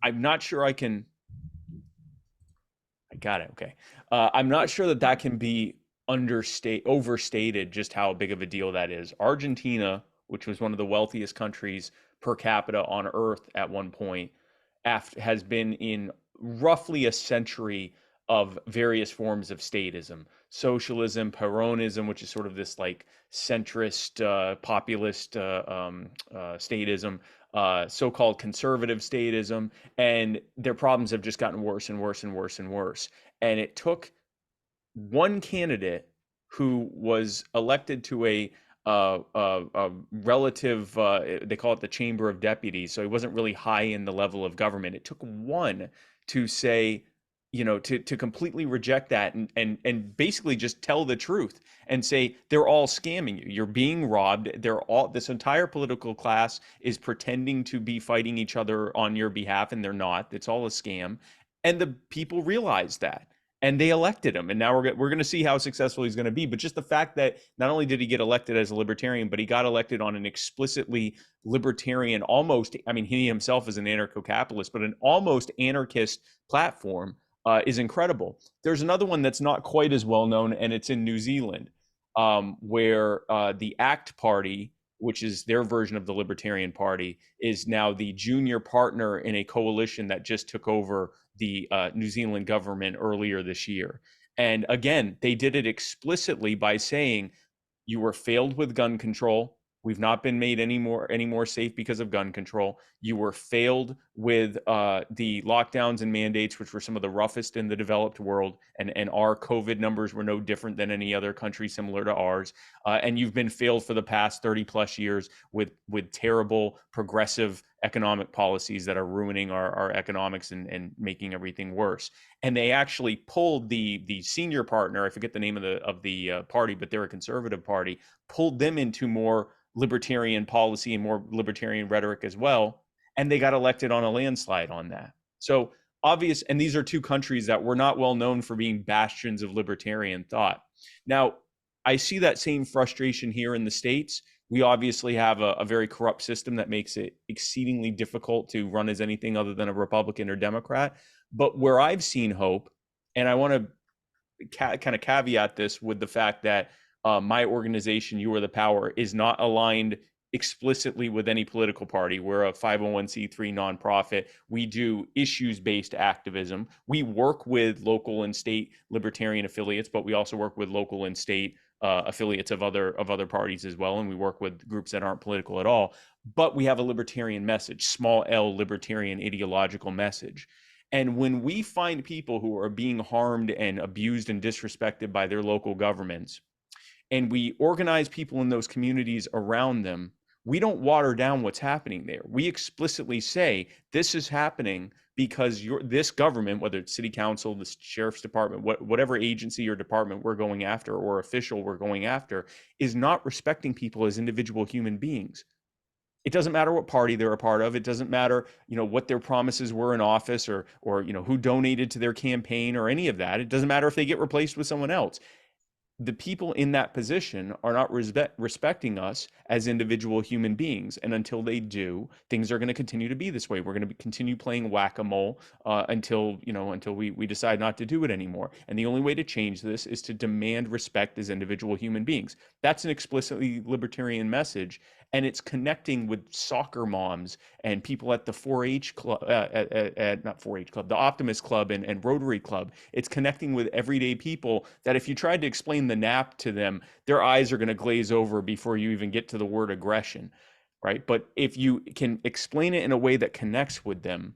I'm not sure I can. I got it. Okay. I'm not sure that that can be overstated just how big of a deal that is. Argentina, which was one of the wealthiest countries per capita on earth at one point, has been in roughly a century of various forms of statism, socialism, Peronism, which is sort of this like centrist, populist statism, so-called conservative statism, and their problems have just gotten worse and worse and worse and worse. And it took one candidate who was elected to a relative, they call it the Chamber of Deputies, so he wasn't really high in the level of government. It took one to say, to completely reject that and basically just tell the truth and say they're all scamming you. You're being robbed. This entire political class is pretending to be fighting each other on your behalf, and they're not. It's all a scam. And the people realize that, and they elected him. And now we're going to see how successful he's going to be. But just the fact that not only did he get elected as a libertarian, but he got elected on an explicitly libertarian, almost, I mean, he himself is an anarcho-capitalist, but an almost anarchist platform, is incredible. There's another one that's not quite as well known, and it's in New Zealand, where the ACT Party, which is their version of the Libertarian Party, is now the junior partner in a coalition that just took over the New Zealand government earlier this year. And again, they did it explicitly by saying, you were failed with gun control. We've not been made any more safe because of gun control. You were failed with the lockdowns and mandates, which were some of the roughest in the developed world, and our COVID numbers were no different than any other country similar to ours. And you've been failed for the past 30 plus years with terrible progressive economic policies that are ruining our economics and making everything worse. And they actually pulled the senior partner, I forget the name of the party, but they're a conservative party, pulled them into more libertarian policy and more libertarian rhetoric as well, and they got elected on a landslide on that. So obvious, and these are two countries that were not well known for being bastions of libertarian thought. Now, I see that same frustration here in the States. We obviously have a very corrupt system that makes it exceedingly difficult to run as anything other than a Republican or Democrat. But where I've seen hope, and I want to kind of caveat this with the fact that my organization, You Are the Power, is not aligned explicitly with any political party. We're a 501c3 nonprofit. We do issues-based activism. We work with local and state libertarian affiliates, but we also work with local and state affiliates of other parties as well, and we work with groups that aren't political at all. But we have a libertarian message, small L libertarian ideological message. And when we find people who are being harmed and abused and disrespected by their local governments, and we organize people in those communities around them, we don't water down what's happening there. We explicitly say this is happening because this government, whether it's city council, the sheriff's department, whatever agency or department we're going after or official we're going after, is not respecting people as individual human beings. It doesn't matter what party they're a part of. It doesn't matter, what their promises were in office or who donated to their campaign or any of that. It doesn't matter if they get replaced with someone else. The people in that position are not respecting us as individual human beings. And until they do, things are going to continue to be this way. We're going to continue playing whack-a-mole until we decide not to do it anymore. And the only way to change this is to demand respect as individual human beings. That's an explicitly libertarian message. And it's connecting with soccer moms and people at the 4-H club, not 4-H club, the Optimist Club and Rotary Club. It's connecting with everyday people that if you tried to explain the nap to them, their eyes are going to glaze over before you even get to the word aggression, right? But if you can explain it in a way that connects with them,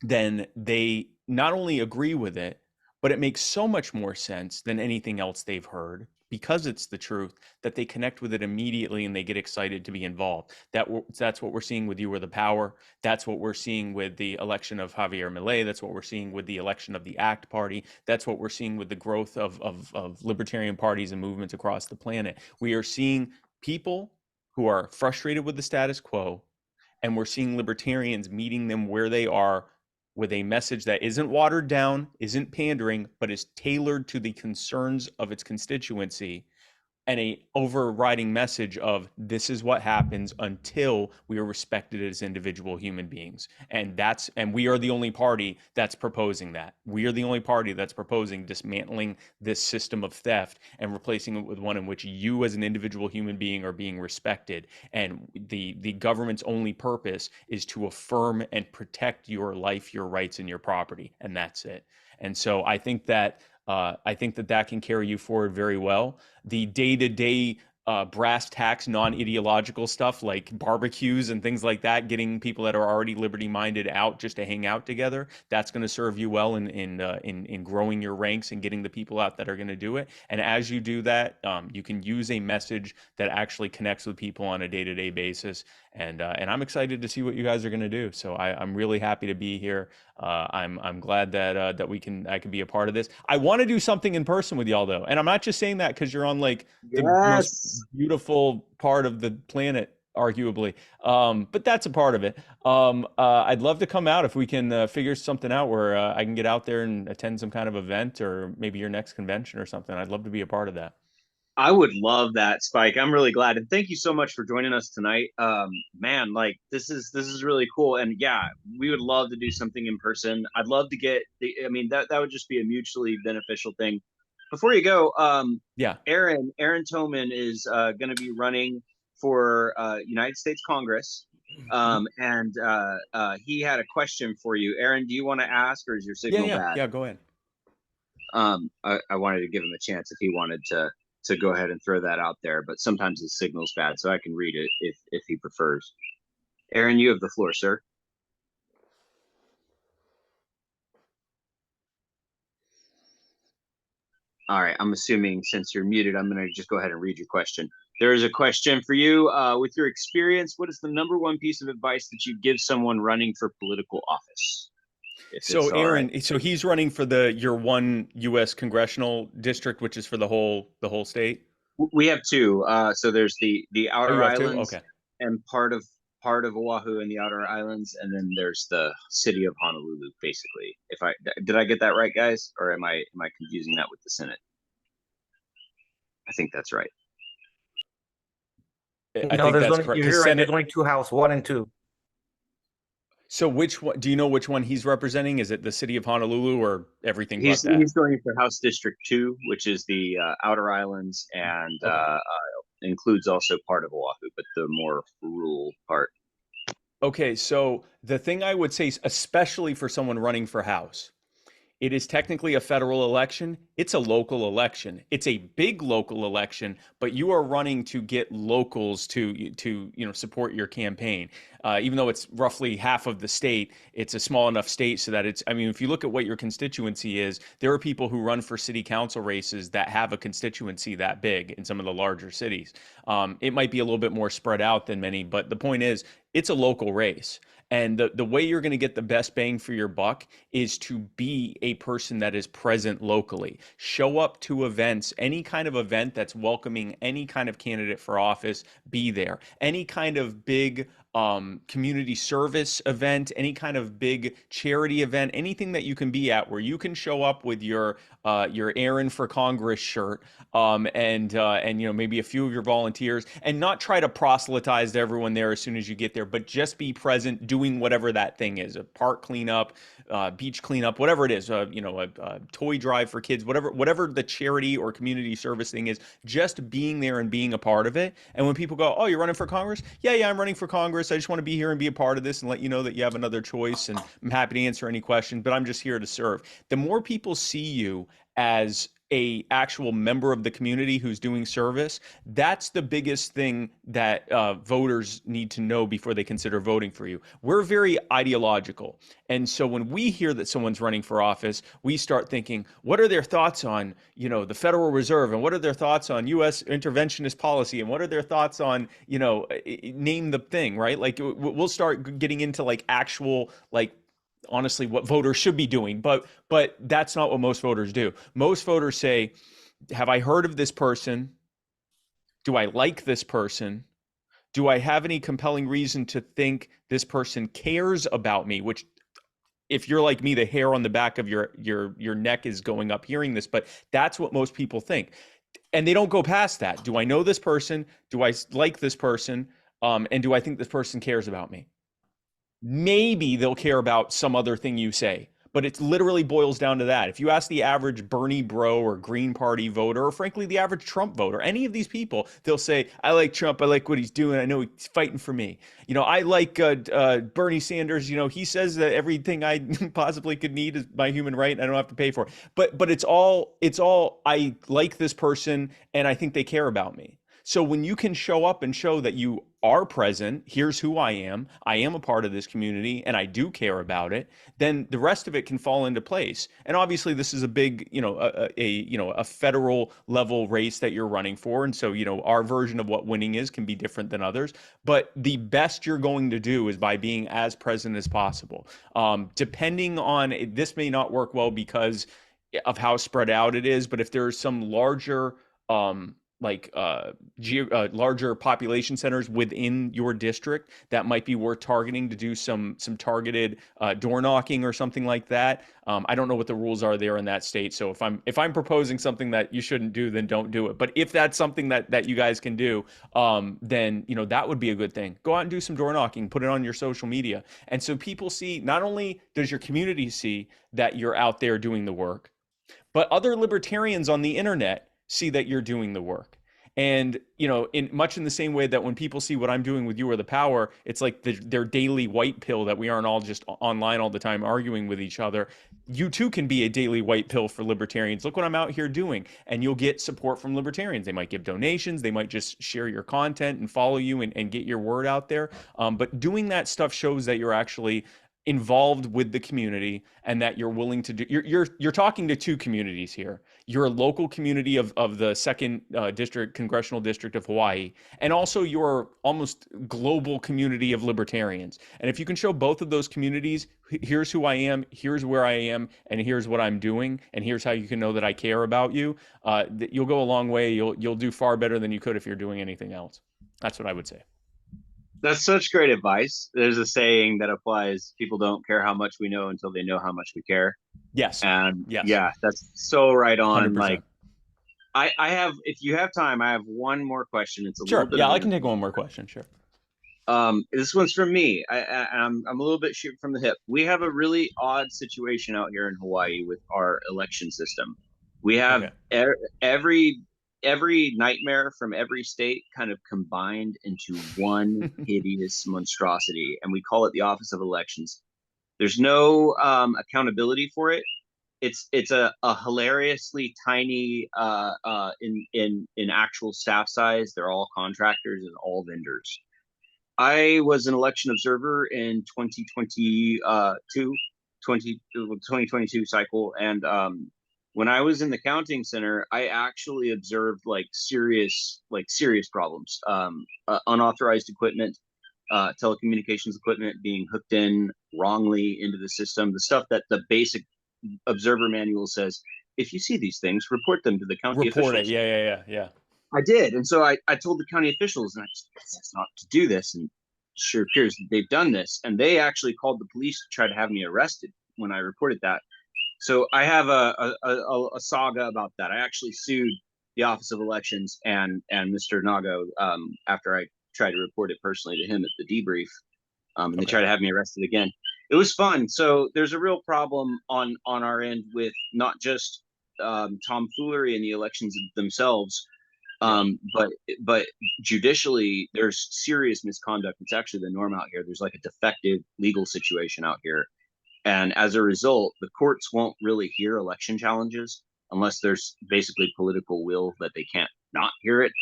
then they not only agree with it, but it makes so much more sense than anything else they've heard because it's the truth that they connect with it immediately and they get excited to be involved. That's what we're seeing with You Are the Power. That's what we're seeing with the election of Javier Milei. That's what we're seeing with the election of the ACT Party. That's what we're seeing with the growth of libertarian parties and movements across the planet. We are seeing people who are frustrated with the status quo, and we're seeing libertarians meeting them where they are with a message that isn't watered down, isn't pandering, but is tailored to the concerns of its constituency, and a overriding message of this is what happens until we are respected as individual human beings. And we are the only party that's proposing that. We are the only party that's proposing dismantling this system of theft and replacing it with one in which you as an individual human being are being respected. And the government's only purpose is to affirm and protect your life, your rights, and your property. And that's it. And so I think that that can carry you forward very well. The day-to-day brass tacks, non-ideological stuff like barbecues and things like that, getting people that are already liberty-minded out just to hang out together, that's going to serve you well in growing your ranks and getting the people out that are going to do it. And as you do that, you can use a message that actually connects with people on a day-to-day basis. And I'm excited to see what you guys are going to do. So I'm really happy to be here. I'm glad that I can be a part of this. I want to do something in person with y'all though, and I'm not just saying that because you're on like the most beautiful part of the planet, arguably. But that's a part of it. I'd love to come out if we can figure something out where I can get out there and attend some kind of event or maybe your next convention or something. I'd love to be a part of that. I would love that, Spike. I'm really glad, and thank you so much for joining us tonight. Man, like this is really cool, and yeah, we would love to do something in person. I'd love to get the. I mean, that would just be a mutually beneficial thing. Before you go, Yeah. Aaron Toman is going to be running for United States Congress, and he had a question for you. Aaron, do you want to ask, or is your Yeah, signal yeah, bad? yeah. Go ahead. I wanted to give him a chance if he wanted to go ahead and throw that out there, but sometimes his signal's bad, so I can read it if he prefers. Aaron, you have the floor, sir. All right, I'm assuming since you're muted, I'm going to just go ahead and read your question. There is a question for you. With your experience, what is the number one piece of advice that you give someone running for political office? If So it's all right. Aaron, so he's running for your one U.S. congressional district, which is for the whole state. We have two. So there's the Oh, you Outer have two? Islands Okay. and part of Oahu and the Outer Islands, and then there's the city of Honolulu. Basically, if I did I get that right, guys, or am I confusing that with the Senate? I think that's right. I No, think there's that's only correct. Because you're right. There's Senate. only two House, one and two. So which one? Do you know which one he's representing? Is it the city of Honolulu or everything but He's that? going for House District 2, which is the Outer Islands and Okay. includes also part of Oahu, but the more rural part. Okay. So the thing I would say, especially for someone running for House, it is technically a federal election. It's a local election. It's a big local election, but you are running to get locals to support your campaign. Even though it's roughly half of the state, it's a small enough state so that it's. I mean, if you look at what your constituency is, there are people who run for city council races that have a constituency that big in some of the larger cities. It might be a little bit more spread out than many, but the point is, it's a local race. And the way you're going to get the best bang for your buck is to be a person that is present locally. Show up to events, any kind of event that's welcoming any kind of candidate for office, be there. Any kind of big community service event, any kind of big charity event, anything that you can be at where you can show up with your errand for Congress shirt, and maybe a few of your volunteers, and not try to proselytize to everyone there as soon as you get there, but just be present doing whatever that thing is, a park cleanup, beach cleanup, whatever it is, a toy drive for kids, whatever the charity or community service thing is, just being there and being a part of it. And when people go, oh, you're running for Congress? Yeah, I'm running for Congress. I just want to be here and be a part of this and let you know that you have another choice. And I'm happy to answer any questions, but I'm just here to serve. The more people see you as a actual member of the community who's doing service, that's the biggest thing that voters need to know before they consider voting for you. We're very ideological. And so when we hear that someone's running for office, we start thinking, what are their thoughts on, the Federal Reserve, and what are their thoughts on U.S. interventionist policy, and what are their thoughts on, name the thing, right? Like we'll start getting into like actual, like, honestly what voters should be doing, but that's not what most voters do. Most voters say, have I heard of this person? Do I like this person? Do I have any compelling reason to think this person cares about me? Which, if you're like me, the hair on the back of your neck is going up hearing this, but that's what most people think. and they don't go past that. Do I know this person? Do I like this person? And do I think this person cares about me? Maybe they'll care about some other thing you say, but it literally boils down to that. If you ask the average Bernie bro or Green Party voter, or frankly, the average Trump voter, any of these people, they'll say, I like Trump. I like what he's doing. I know he's fighting for me. I like Bernie Sanders. He says that everything I possibly could need is my human right, and I don't have to pay for it. But it's all I like this person, and I think they care about me. So when you can show up and show that you are present, here's who I am a part of this community, and I do care about it, then the rest of it can fall into place. And obviously this is a big, a federal level race that you're running for. And so, our version of what winning is can be different than others. But the best you're going to do is by being as present as possible. Depending on, this may not work well because of how spread out it is, but if there's some larger larger population centers within your district that might be worth targeting to do some targeted door knocking or something like that. I don't know what the rules are there in that state. So if I'm proposing something that you shouldn't do, then don't do it. But if that's something that you guys can do, then that would be a good thing. Go out and do some door knocking, put it on your social media. And so people see, not only does your community see that you're out there doing the work, but other libertarians on the internet see that you're doing the work. And, in much in the same way that when people see what I'm doing with You Are the Power, it's like their daily white pill that we aren't all just online all the time arguing with each other. You too can be a daily white pill for libertarians. Look what I'm out here doing. And you'll get support from libertarians. They might give donations. They might just share your content and follow you and get your word out there. But doing that stuff shows that you're actually involved with the community and that you're willing to do. You're talking to two communities here. Your local community of the second congressional district of Hawaii, and also your almost global community of libertarians. And if you can show both of those communities, here's who I am, here's where I am, and here's what I'm doing, and here's how you can know that I care about you, you'll go a long way. You'll do far better than you could if you're doing anything else. That's what I would say. That's such great advice. There's a saying that applies: people don't care how much we know until they know how much we care. Yes. And Yes. yeah, that's so right on. Like 100%. I have, if you have time, I have one more question. It's a little Sure. bit Yeah, of I can take one more question. Sure. this one's from me. I'm a little bit shoot from the hip. We have a really odd situation out here in Hawaii with our election system. We have Okay. every nightmare from every state kind of combined into one hideous monstrosity, and we call it the Office of Elections. There's no accountability for it. It's a hilariously tiny in actual staff size. They're all contractors and all vendors. I was an election observer in 2022 cycle, and when I was in the counting center, I actually observed serious problems, unauthorized equipment, telecommunications equipment being hooked in wrongly into the system, the stuff that the basic observer manual says, if you see these things, report them to the county Report it. officials. Yeah. I did. And so I told the county officials, and I just said not to do this. And it sure appears that they've done this. And they actually called the police to try to have me arrested when I reported that. So I have a saga about that. I actually sued the Office of Elections and Mr. Nago after I tried to report it personally to him at the debrief. And they tried to have me arrested again. It was fun. So there's a real problem on our end with not just tomfoolery in the elections themselves, but judicially, there's serious misconduct. It's actually the norm out here. There's like a defective legal situation out here. And as a result, the courts won't really hear election challenges unless there's basically political will that they can't not hear it.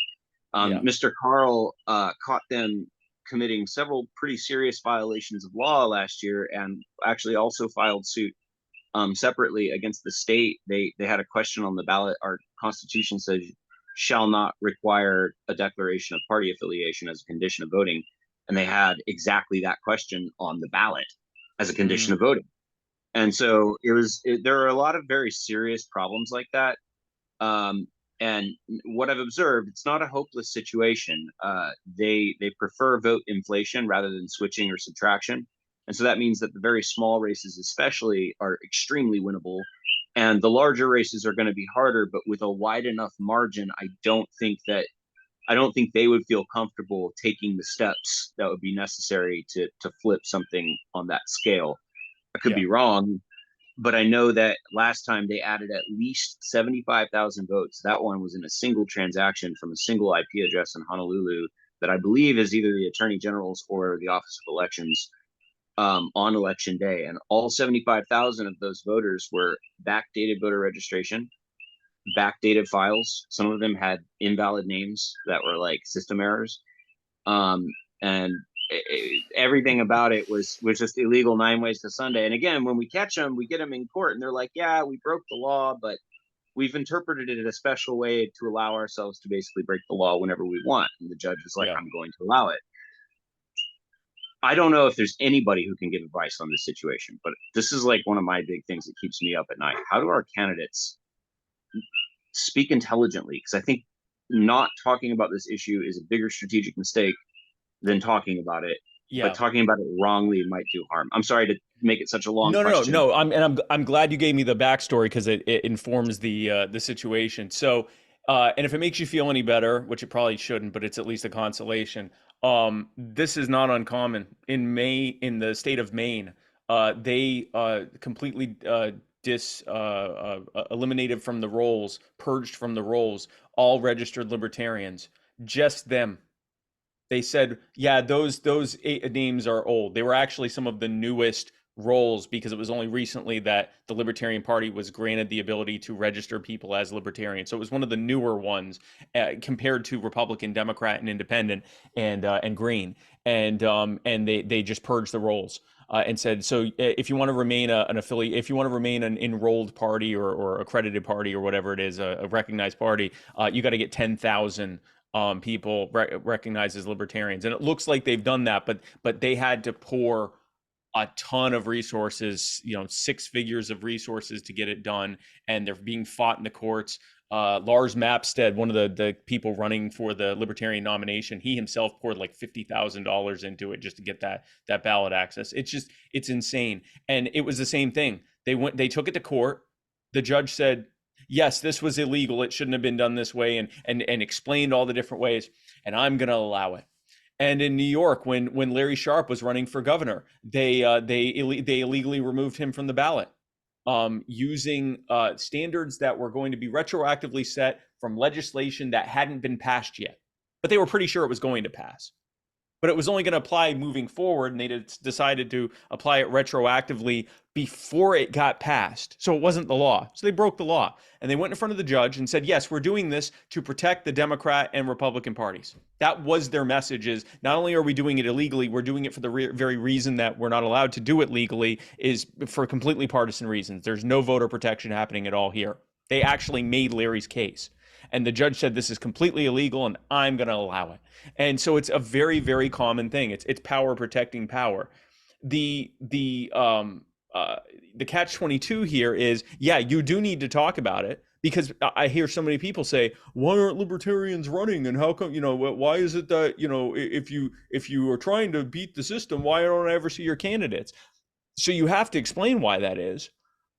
Mr. Carl caught them committing several pretty serious violations of law last year, and actually also filed suit separately against the state. They had a question on the ballot. Our Constitution says shall not require a declaration of party affiliation as a condition of voting, and they had exactly that question on the ballot as a condition of voting. And so there are a lot of very serious problems like that. And what I've observed, it's not a hopeless situation. They prefer vote inflation rather than switching or subtraction. And so that means that the very small races especially are extremely winnable. And the larger races are going to be harder, but with a wide enough margin, I don't think they would feel comfortable taking the steps that would be necessary to flip something on that scale. I could Yeah. be wrong, but I know that last time they added at least 75,000 votes. That one was in a single transaction from a single IP address in Honolulu that I believe is either the Attorney General's or the Office of Elections, on election day. And all 75,000 of those voters were backdated voter registration, backdated files. Some of them had invalid names that were like system errors. Um, and everything about it was just illegal 9 ways to Sunday. And again, when we catch them, we get them in court and they're like, yeah, we broke the law, but we've interpreted it in a special way to allow ourselves to basically break the law whenever we want. And the judge is like, Yeah. I'm going to allow it. I don't know if there's anybody who can give advice on this situation, but this is like one of my big things that keeps me up at night. How do our candidates speak intelligently? Because I think not talking about this issue is a bigger strategic mistake than talking about it, but Yeah. talking about it wrongly might do harm. I'm sorry to make it such a long No. question. No. I'm glad you gave me the backstory because it informs the situation. So, and if it makes you feel any better, which it probably shouldn't, but it's at least a consolation. This is not uncommon in the state of Maine. They completely eliminated from the rolls, purged from the rolls, all registered libertarians, just them. They said, yeah, those eight names are old. They were actually some of the newest roles because it was only recently that the Libertarian Party was granted the ability to register people as libertarians. So it was one of the newer ones compared to Republican, Democrat, and Independent and Green. And they just purged the rolls. And said, so if you want to remain an affiliate, if you want to remain an enrolled party or accredited party or whatever it is, a recognized party, you got to get 10,000 people recognized as libertarians. And it looks like they've done that, but they had to pour a ton of resources, 6 figures of resources to get it done. And they're being fought in the courts. Lars Mapstead, one of the people running for the Libertarian nomination, he himself poured like $50,000 into it just to get that ballot access. It's insane. And it was the same thing. They took it to court. The judge said, yes, this was illegal. It shouldn't have been done this way, and explained all the different ways. And I'm going to allow it. And in New York, when Larry Sharpe was running for governor, they illegally removed him from the ballot, using standards that were going to be retroactively set from legislation that hadn't been passed yet, but they were pretty sure it was going to pass. But it was only going to apply moving forward, and they decided to apply it retroactively before it got passed. So it wasn't the law. So they broke the law. And they went in front of the judge and said, yes, we're doing this to protect the Democrat and Republican parties. That was their message, is not only are we doing it illegally, we're doing it for the very reason that we're not allowed to do it legally, is for completely partisan reasons. There's no voter protection happening at all here. They actually made Larry's case. And the judge said, this is completely illegal and I'm going to allow it. And so it's a very, very common thing. It's power protecting power. The catch-22 here is, yeah, you do need to talk about it, because I hear so many people say, why aren't libertarians running? And how come, why is it that, if you are trying to beat the system, why don't I ever see your candidates? So you have to explain why that is.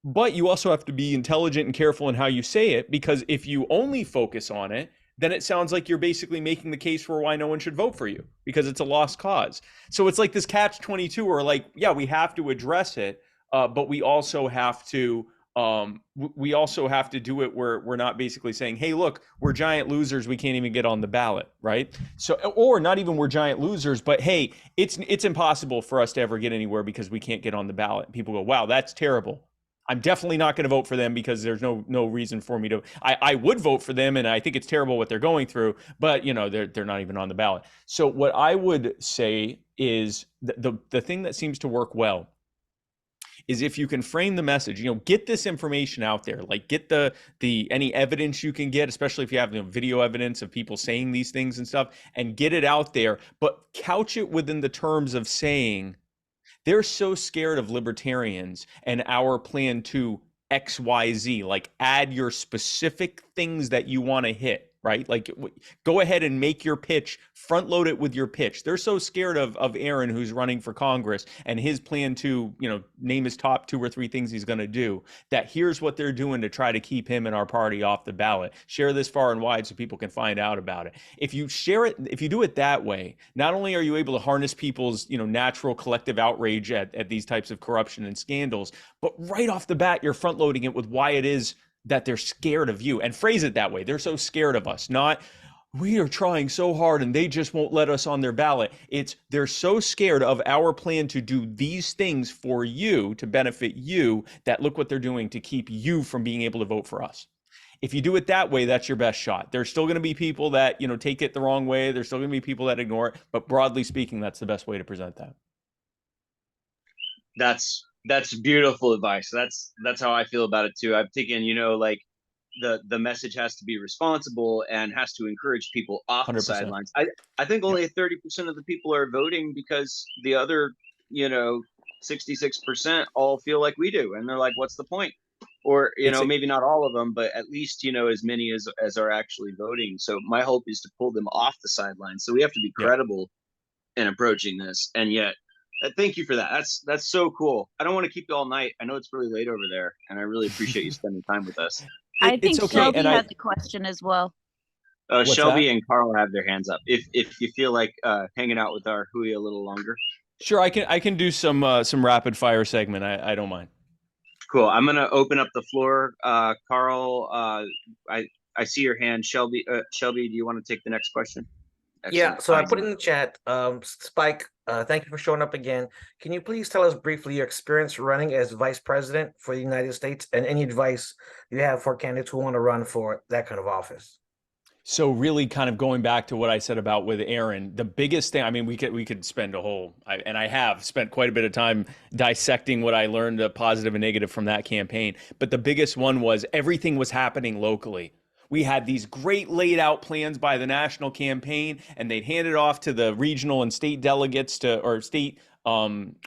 But you also have to be intelligent and careful in how you say it, because if you only focus on it, then it sounds like you're basically making the case for why no one should vote for you, because it's a lost cause. So it's like this catch-22 where, like, yeah, we have to address it, but we also have to do it where we're not basically saying, hey, look, we're giant losers, we can't even get on the ballot, right? So, or not even we're giant losers, but hey, it's impossible for us to ever get anywhere because we can't get on the ballot. People go, wow, that's terrible. I'm definitely not going to vote for them because there's no reason for me to. I would vote for them, and I think it's terrible what they're going through, but they're not even on the ballot. So what I would say is the thing that seems to work well is if you can frame the message, get this information out there, like get the any evidence you can get, especially if you have video evidence of people saying these things and stuff, and get it out there, but couch it within the terms of saying, they're so scared of libertarians and our plan to XYZ, like add your specific things that you want to hit, right? Like, go ahead and make your pitch, front load it with your pitch. They're so scared of Aaron, who's running for Congress, and his plan to, name his top 2 or 3 things he's going to do, that here's what they're doing to try to keep him and our party off the ballot. Share this far and wide so people can find out about it. If you share it, if you do it that way, not only are you able to harness people's, natural collective outrage at these types of corruption and scandals, but right off the bat, you're front loading it with why it is that they're scared of you, and phrase it that way. They're so scared of us, not we are trying so hard and they just won't let us on their ballot. It's they're so scared of our plan to do these things for you to benefit you that look what they're doing to keep you from being able to vote for us. If you do it that way, that's your best shot. There's still going to be people that, take it the wrong way. There's still going to be people that ignore it. But broadly speaking, that's the best way to present that. That's beautiful advice. That's how I feel about it too. I'm thinking, like the message has to be responsible and has to encourage people off 100%. the sidelines. I think only 30% of the people are voting because the other, 66% all feel like we do, and they're like, what's the point? Or maybe not all of them, but at least as many as are actually voting. So my hope is to pull them off the sidelines. So we have to be credible in approaching this, and yet. Thank you for that. That's so cool. I don't want to keep you all night. I know it's really late over there, and I really appreciate you spending time with us. I think it's okay. Shelby And has a question as well. Shelby and Carl have their hands up. If you feel like hanging out with our Hui a little longer. Sure, I can do some rapid fire segment. I don't mind. Cool. I'm gonna open up the floor. Carl, I see your hand. Shelby, do you want to take the next question? Excellent. Yeah, so I put it in the chat. Spike, thank you for showing up again. Can you please tell us briefly your experience running as vice president for the United States and any advice you have for candidates who want to run for that kind of office? So really kind of going back to what I said about with Aaron, the biggest thing, I mean, we could spend and I have spent quite a bit of time dissecting what I learned, the positive and negative from that campaign. But the biggest one was everything was happening locally. We had these great laid out plans by the national campaign, and they'd hand it off to the regional and state delegates or state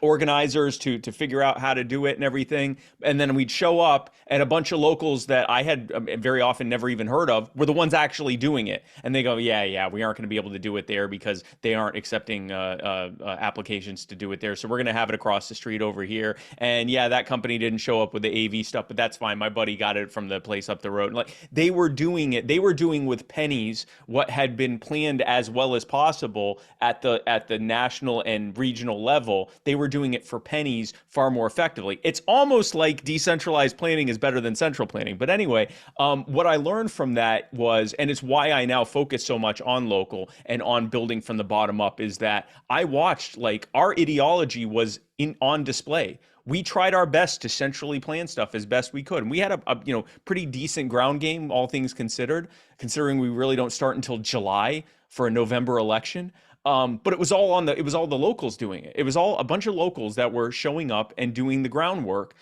organizers to figure out how to do it and everything. And then we'd show up, and a bunch of locals that I had very often never even heard of were the ones actually doing it. And they go, yeah, we aren't going to be able to do it there because they aren't accepting applications to do it there. So we're going to have it across the street over here. And yeah, that company didn't show up with the AV stuff, but that's fine. My buddy got it from the place up the road. Like, they were doing it. They were doing with pennies what had been planned as well as possible at the national and regional level. They were doing it for pennies far more effectively. It's almost like decentralized planning is better than central planning. But anyway, what I learned from that was, and it's why I now focus so much on local and on building from the bottom up, is that I watched, like, our ideology was on display. We tried our best to centrally plan stuff as best we could. And we had a pretty decent ground game, all things considered, considering we really don't start until July for a November election. But it was all the locals doing it. It was all a bunch of locals that were showing up and doing the groundwork,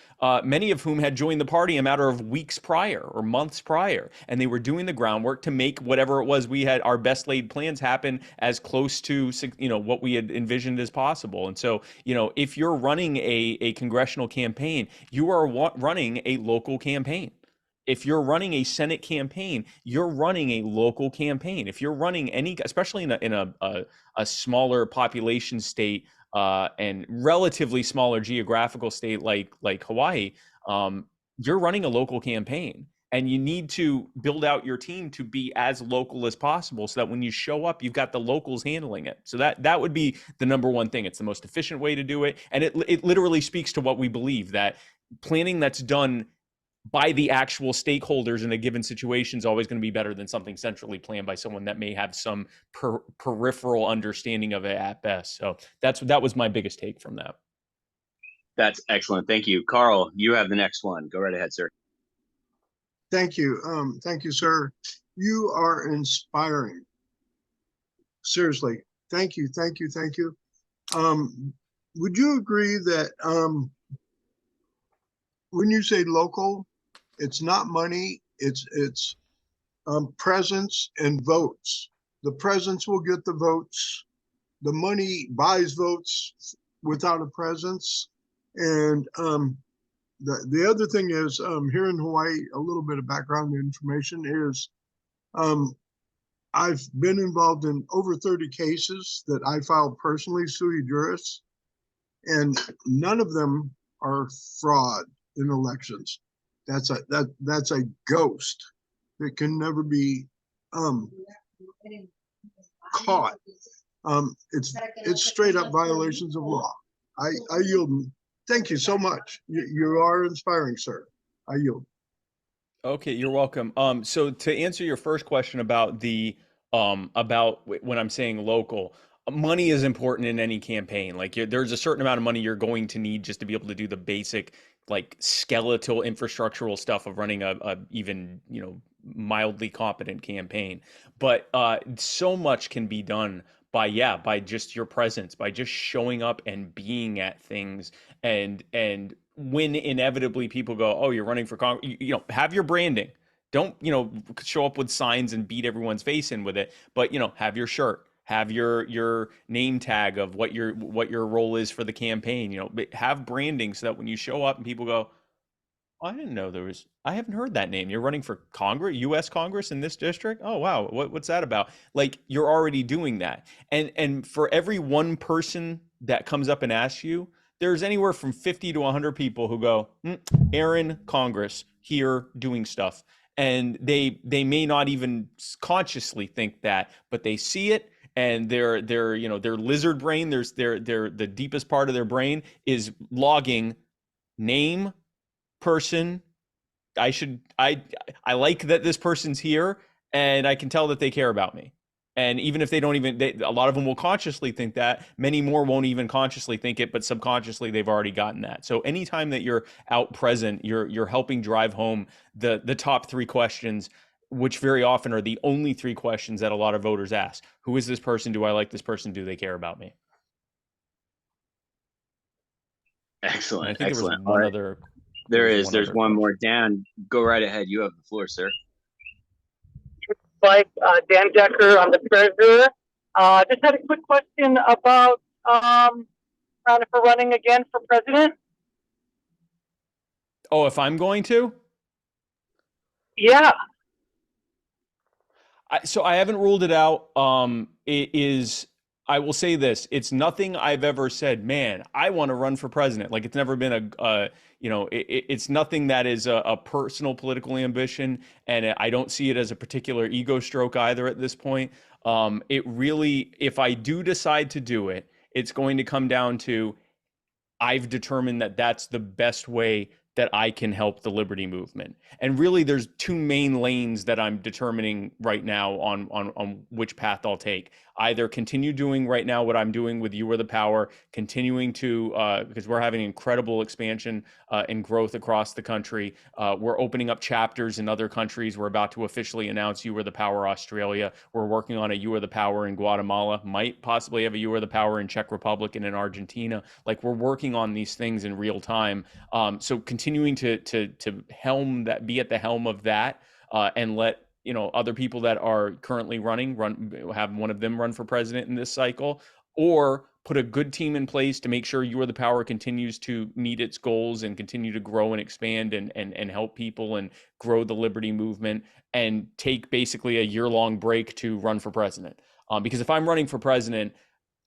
many of whom had joined the party a matter of weeks prior or months prior. And they were doing the groundwork to make whatever it was we had, our best laid plans, happen as close to, what we had envisioned as possible. And so, if you're running a congressional campaign, you are running a local campaign. If you're running a Senate campaign, you're running a local campaign. If you're running especially in a smaller population state and relatively smaller geographical state like Hawaii, you're running a local campaign. And you need to build out your team to be as local as possible so that when you show up, you've got the locals handling it. So that would be the number one thing. It's the most efficient way to do it. And it literally speaks to what we believe, that planning that's done by the actual stakeholders in a given situation is always going to be better than something centrally planned by someone that may have some peripheral understanding of it at best. So that was my biggest take from that. That's excellent. Thank you. Carl, you have the next one. Go right ahead, sir. Thank you. Thank you, sir. You are inspiring. Seriously. Thank you. Thank you. Thank you. Would you agree that when you say local, it's not money, it's presence and votes. The presence will get the votes. The money buys votes without a presence. And the other thing is, here in Hawaii, a little bit of background information is I've been involved in over 30 cases that I filed personally sui juris, and none of them are fraud in elections. That's a ghost that can never be caught. It's straight up violations of law. I yield. Thank you so much. You are inspiring, sir. I yield. Okay, you're welcome. So to answer your first question about when I'm saying local, money is important in any campaign. Like there's a certain amount of money you're going to need just to be able to do the basic, like skeletal infrastructural stuff of running a even, mildly competent campaign. But so much can be done by just your presence, by just showing up and being at things, and when inevitably people go, oh, you're running for Congress, have your branding. Don't, show up with signs and beat everyone's face in with it, but, have your shirt, have your name tag of what your role is for the campaign, have branding so that when you show up and people go, I didn't know I haven't heard that name. You're running for Congress, US Congress in this district? Oh, wow. What's that about? Like, you're already doing that. And for every one person that comes up and asks you, there's anywhere from 50 to 100 people who go, Aaron, Congress, here doing stuff. And they may not even consciously think that, but they see it, and their lizard brain, their the deepest part of their brain is logging name, person. I like that this person's here, and I can tell that they care about me. And even if they don't even, a lot of them will consciously think that. Many more won't even consciously think it, but subconsciously they've already gotten that. So anytime that you're out present, you're helping drive home the top three questions, which very often are the only three questions that a lot of voters ask. Who is this person? Do I like this person? Do they care about me? Excellent. And I think Excellent. there was one other. There's one more. Dan, go right ahead. You have the floor, sir. Like Dan Decker, I'm the treasurer. Just had a quick question about for running again for president. Oh, if I'm going to? Yeah. So I haven't ruled it out. It is. I will say this: it's nothing I've ever said, man, I want to run for president. Like, it's never been it's nothing that is a personal political ambition, and I don't see it as a particular ego stroke either at this point. It really, if I do decide to do it, it's going to come down to, I've determined that that's the best way that I can help the liberty movement. And really, there's two main lanes that I'm determining right now on which path I'll take. Either continue doing right now what I'm doing with You Are the Power, continuing to, because we're having incredible expansion and growth across the country. We're opening up chapters in other countries. We're about to officially announce You Are the Power Australia. We're working on a You Are the Power in Guatemala, might possibly have a You Are the Power in Czech Republic and in Argentina. Like, we're working on these things in real time. So continuing to helm that, be at the helm of that, and let other people that are currently have one of them run for president in this cycle, or put a good team in place to make sure You Are the Power continues to meet its goals and continue to grow and expand and help people and grow the liberty movement, and take basically a year-long break to run for president. Because if I'm running for president,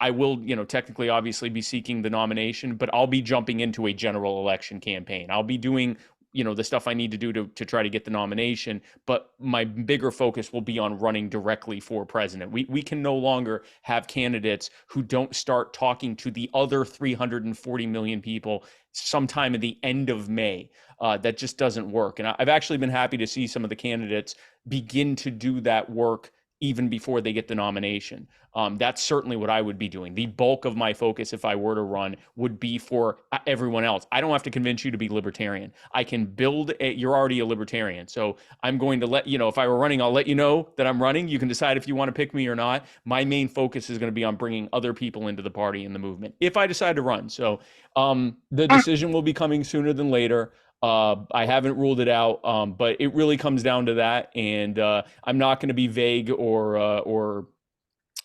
I will, technically obviously be seeking the nomination, but I'll be jumping into a general election campaign. I'll be doing, the stuff I need to do to try to get the nomination, but my bigger focus will be on running directly for president. We can no longer have candidates who don't start talking to the other 340 million people sometime at the end of May. That just doesn't work. And I've actually been happy to see some of the candidates begin to do that work even before they get the nomination. That's certainly what I would be doing. The bulk of my focus, if I were to run, would be for everyone else. I don't have to convince you to be libertarian. I can you're already a libertarian. So I'm going to let, if I were running, I'll let you know that I'm running. You can decide if you want to pick me or not. My main focus is going to be on bringing other people into the party and the movement, if I decide to run. So the decision will be coming sooner than later. I haven't ruled it out, but it really comes down to that. And I'm not going to be vague or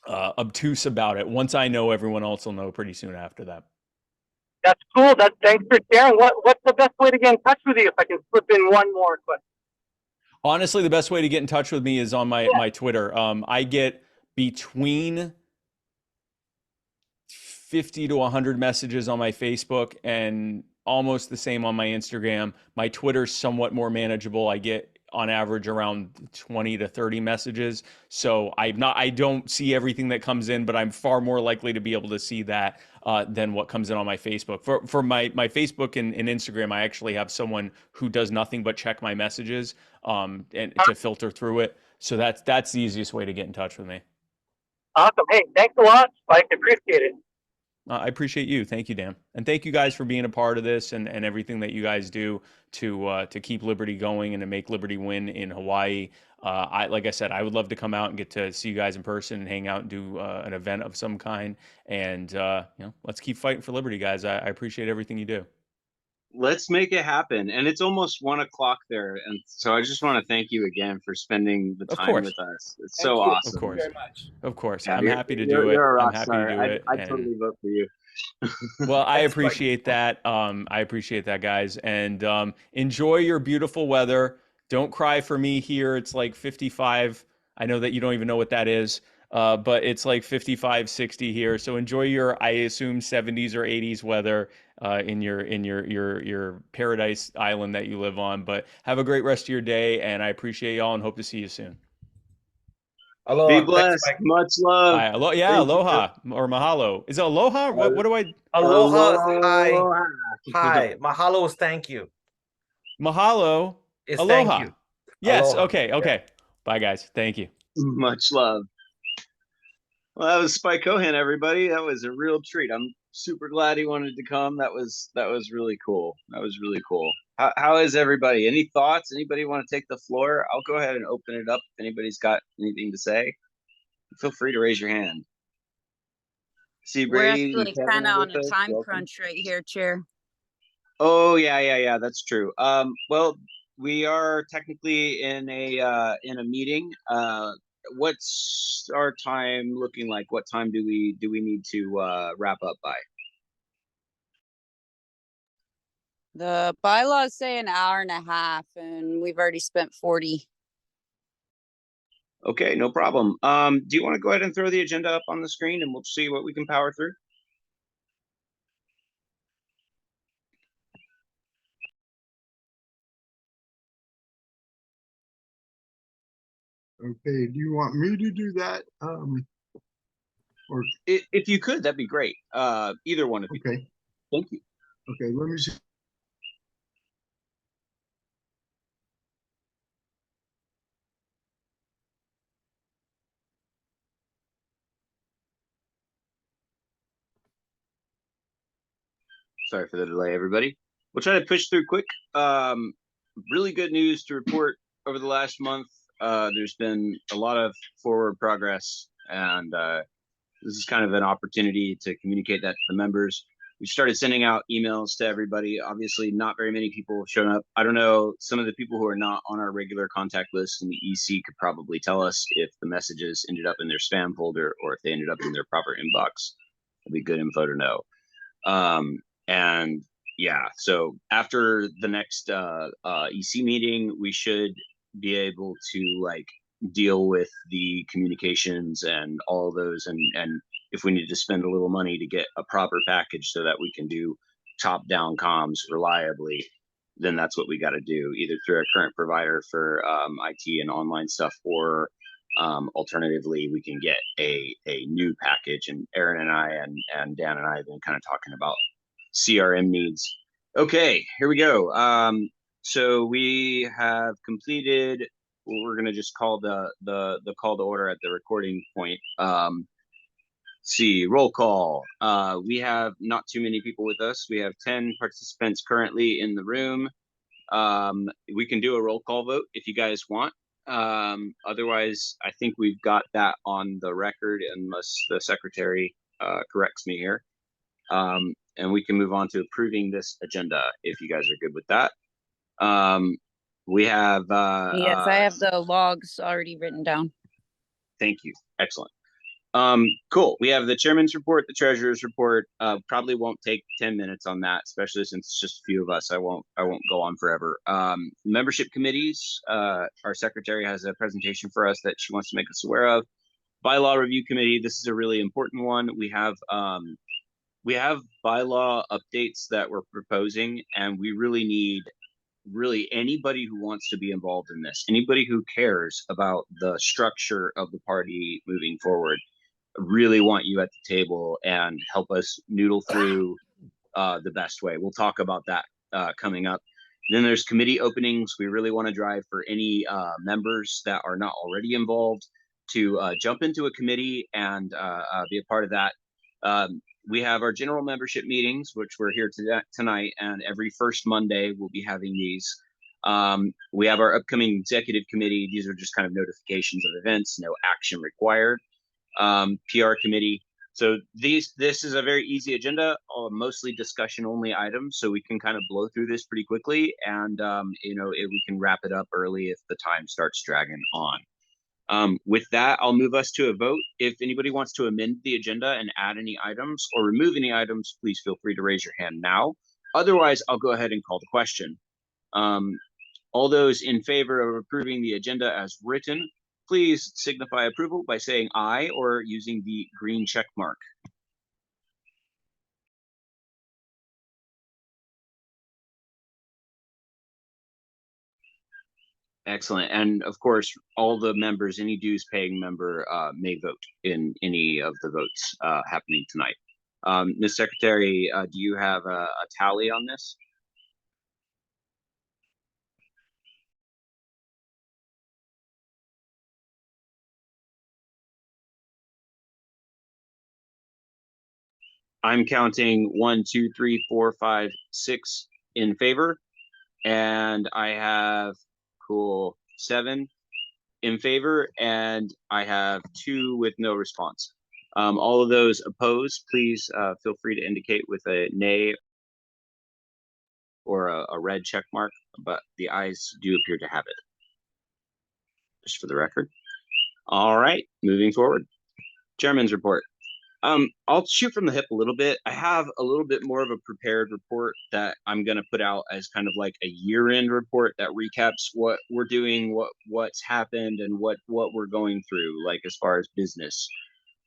obtuse about it. Once I know, everyone else will know pretty soon after that. That's cool. Thanks for sharing. What's the best way to get in touch with you? If I can slip in one more question. Honestly, the best way to get in touch with me is on my Twitter. I get between 50 to 100 messages on my Facebook and almost the same on my Instagram. My Twitter's somewhat more manageable. I get on average around 20 to 30 messages. So I don't see everything that comes in, but I'm far more likely to be able to see that than what comes in on my Facebook. For my Facebook and Instagram, I actually have someone who does nothing but check my messages and to filter through it. So that's the easiest way to get in touch with me. Awesome. Hey, thanks a lot, Spike. Appreciate it. I appreciate you. Thank you, Dan. And thank you guys for being a part of this and everything that you guys do to keep Liberty going and to make Liberty win in Hawaii. Like I said, I would love to come out and get to see you guys in person and hang out and do an event of some kind. And let's keep fighting for Liberty, guys. I appreciate everything you do. Let's make it happen. And it's almost 1 o'clock there. And so I just want to thank you again for spending the time with us. It's so awesome. Of course. Very much. Of course. Yeah, I'm happy to do it. You're a I'm rock happy star. to do it. I'd totally vote for you. Well, I Thanks, appreciate that. I appreciate that, guys. And enjoy your beautiful weather. Don't cry for me here. It's like 55. I know that you don't even know what that is, but it's like 55, 60 here. So enjoy your, I assume, 70s or 80s weather in your paradise island that you live on. But have a great rest of your day, and I appreciate y'all and hope to see you soon. Be blessed. Much love. Aloha or mahalo. Is it aloha? What do I? Aloha is hi. Hi. Mahalo is thank you. Mahalo. Is Aloha. thank you. Yes. Aloha. Okay. Okay. Bye, guys. Thank you. Much love. Well, that was Spike Cohen, everybody. That was a real treat. I'm super glad he wanted to come. That was really cool. That was really cool. How is everybody? Any thoughts? Anybody want to take the floor? I'll go ahead and open it up. If anybody's got anything to say, feel free to raise your hand. See, Brady, we're actually kind of on a time crunch right here, Chair. Oh yeah. That's true. Well, we are technically in a meeting. What's our time looking like? What time do we need to wrap up by? The bylaws say an hour and a half, and we've already spent 40. Okay, no problem. Do you want to go ahead and throw the agenda up on the screen and we'll see what we can power through? Okay, do you want me to do that? Or if you could, that'd be great. Either one of you. okay. Thank you. Okay, let me see. Sorry for the delay, everybody. We'll try to push through quick. Really good news to report over the last month. There's been a lot of forward progress, and this is kind of an opportunity to communicate that to the members. We started sending out emails to everybody. Obviously, not very many people have shown up. I don't know, some of the people who are not on our regular contact list in the EC could probably tell us if the messages ended up in their spam folder or if they ended up in their proper inbox. It'd be good info to know. And yeah, so after the next EC meeting, we should be able to like deal with the communications and all those, and if we need to spend a little money to get a proper package so that we can do top-down comms reliably, then that's what we got to do, either through our current provider for IT and online stuff, or alternatively, we can get a new package. And Aaron and I and Dan and I have been kind of talking about CRM needs. Okay, here we go. So we have completed what we're going to just call the call to order at the recording point. See, roll call. We have not too many people with us. We have 10 participants currently in the room. We can do a roll call vote if you guys want. Otherwise, I think we've got that on the record, unless the secretary corrects me here. And we can move on to approving this agenda if you guys are good with that. We have Yes, I have the logs already written down. Thank you. Excellent. Cool. We have the chairman's report, the treasurer's report. Probably won't take 10 minutes on that, especially since it's just a few of us. I won't go on forever. Membership committees. Our secretary has a presentation for us that she wants to make us aware of. Bylaw Review Committee. This is a really important one. We have bylaw updates that we're proposing, and we really need anybody who wants to be involved in this, anybody who cares about the structure of the party moving forward. Really want you at the table and help us noodle through the best way. We'll talk about that coming up. Then there's committee openings. We really want to drive for any members that are not already involved to jump into a committee and be a part of that. We have our general membership meetings, which we're here tonight, and every first Monday we'll be having these. We have our upcoming executive committee. These are just kind of notifications of events, no action required. PR committee. So this is a very easy agenda, mostly discussion only items. So we can kind of blow through this pretty quickly, and we can wrap it up early if the time starts dragging on. With that, I'll move us to a vote. If anybody wants to amend the agenda and add any items or remove any items, please feel free to raise your hand now. Otherwise, I'll go ahead and call the question. All those in favor of approving the agenda as written, please signify approval by saying aye or using the green check mark. Excellent. And of course, all the members, any dues paying member may vote in any of the votes happening tonight. Ms. Secretary, do you have a tally on this? I'm counting 1, 2, 3, 4, 5, 6 in favor, and I have 7 in favor, and I have 2 with no response. All of those opposed, please feel free to indicate with a nay or a red check mark, but the ayes do appear to have it, just for the record. All right, moving forward. Chairman's report. I'll shoot from the hip a little bit. I have a little bit more of a prepared report that I'm going to put out as kind of like a year-end report that recaps what we're doing, what's happened, and what we're going through, like as far as business.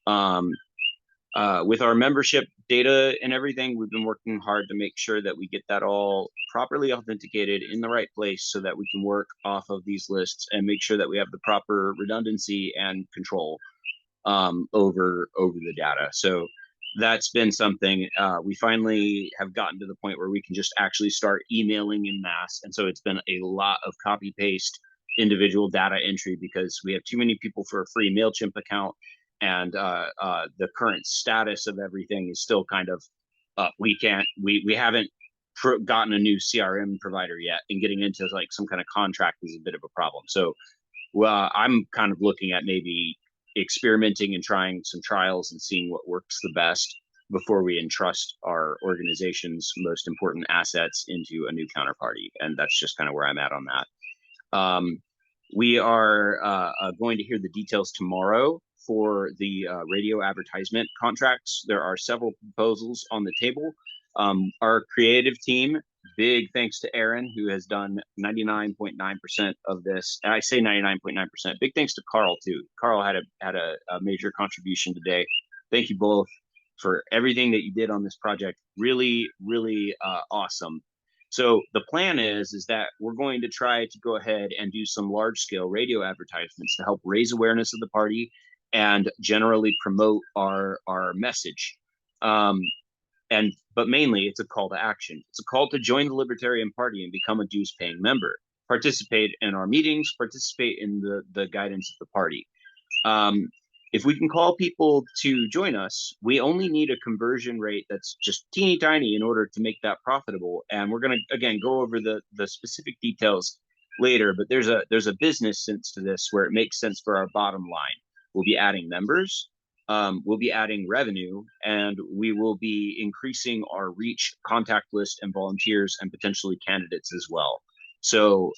With our membership data and everything, we've been working hard to make sure that we get that all properly authenticated in the right place so that we can work off of these lists and make sure that we have the proper redundancy and control over the data. So that's been something we finally have gotten to the point where we can just actually start emailing in mass. And so it's been a lot of copy paste individual data entry because we have too many people for a free MailChimp account, and the current status of everything is still kind of we haven't gotten a new CRM provider yet, and getting into like some kind of contract is a bit of a problem. So I'm kind of looking at maybe experimenting and trying some trials and seeing what works the best before we entrust our organization's most important assets into a new counterparty. And that's just kind of where I'm at on that. We are going to hear the details tomorrow for the radio advertisement contracts. There are several proposals on the table. Our creative team, big thanks to Aaron, who has done 99.9% of this. And I say 99.9%. Big thanks to Carl too. Carl had a major contribution today. Thank you both for everything that you did on this project. Really, really awesome. So the plan is that we're going to try to go ahead and do some large scale radio advertisements to help raise awareness of the party and generally promote our message. But mainly it's a call to action. It's a call to join the Libertarian Party and become a dues paying member, participate in our meetings, participate in the guidance of the party. If we can call people to join us, we only need a conversion rate that's just teeny tiny in order to make that profitable. And we're going to, again, go over the specific details later, but there's a business sense to this where it makes sense for our bottom line. We'll be adding members, we'll be adding revenue, and we will be increasing our reach, contact list, and volunteers, and potentially candidates as well. So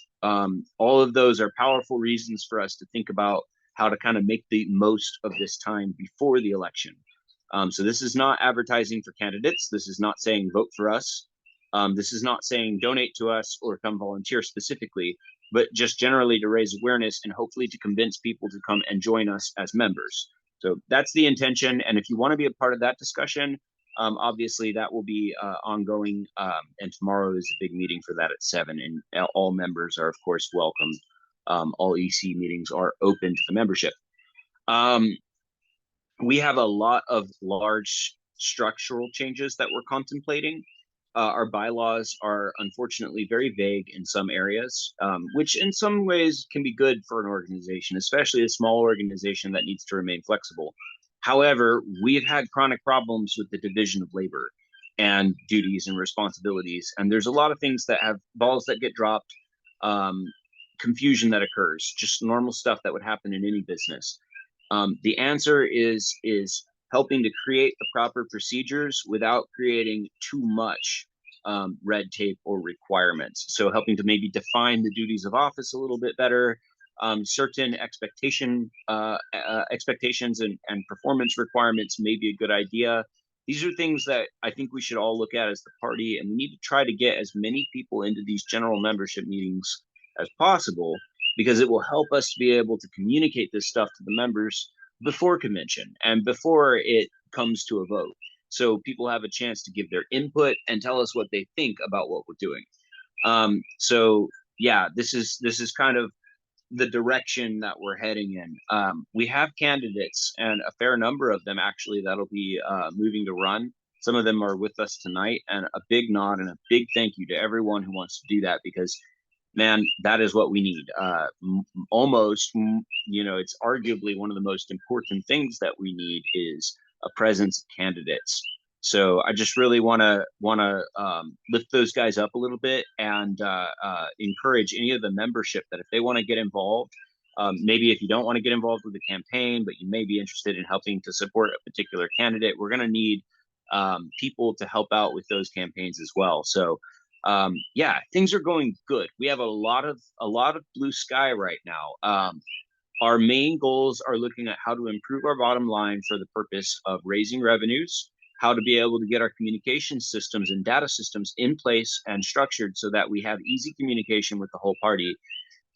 all of those are powerful reasons for us to think about how to kind of make the most of this time before the election. So this is not advertising for candidates. This is not saying vote for us. This is not saying donate to us or come volunteer specifically, but just generally to raise awareness and hopefully to convince people to come and join us as members. So that's the intention. And if you want to be a part of that discussion, obviously that will be ongoing. And tomorrow is a big meeting for that at 7. And all members are, of course, welcome. All EC meetings are open to the membership. We have a lot of large structural changes that we're contemplating. Our bylaws are unfortunately very vague in some areas, which in some ways can be good for an organization, especially a small organization that needs to remain flexible. However, we've had chronic problems with the division of labor and duties and responsibilities. And there's a lot of things that have balls that get dropped, confusion that occurs, just normal stuff that would happen in any business. The answer is helping to create the proper procedures without creating too much red tape or requirements. So helping to maybe define the duties of office a little bit better, certain expectations and performance requirements may be a good idea. These are things that I think we should all look at as the party, and we need to try to get as many people into these general membership meetings as possible, because it will help us to be able to communicate this stuff to the members before convention and before it comes to a vote. So people have a chance to give their input and tell us what they think about what we're doing. So yeah, this is kind of the direction that we're heading in. We have candidates, and a fair number of them actually that'll be moving to run. Some of them are with us tonight, and a big nod and a big thank you to everyone who wants to do that, because man, that is what we need. Almost, it's arguably one of the most important things that we need is a presence of candidates. So I just really want to lift those guys up a little bit and encourage any of the membership that if they want to get involved, maybe if you don't want to get involved with the campaign, but you may be interested in helping to support a particular candidate, we're going to need people to help out with those campaigns as well. So yeah, things are going good. We have a lot of blue sky right now. Our main goals are looking at how to improve our bottom line for the purpose of raising revenues, how to be able to get our communication systems and data systems in place and structured so that we have easy communication with the whole party.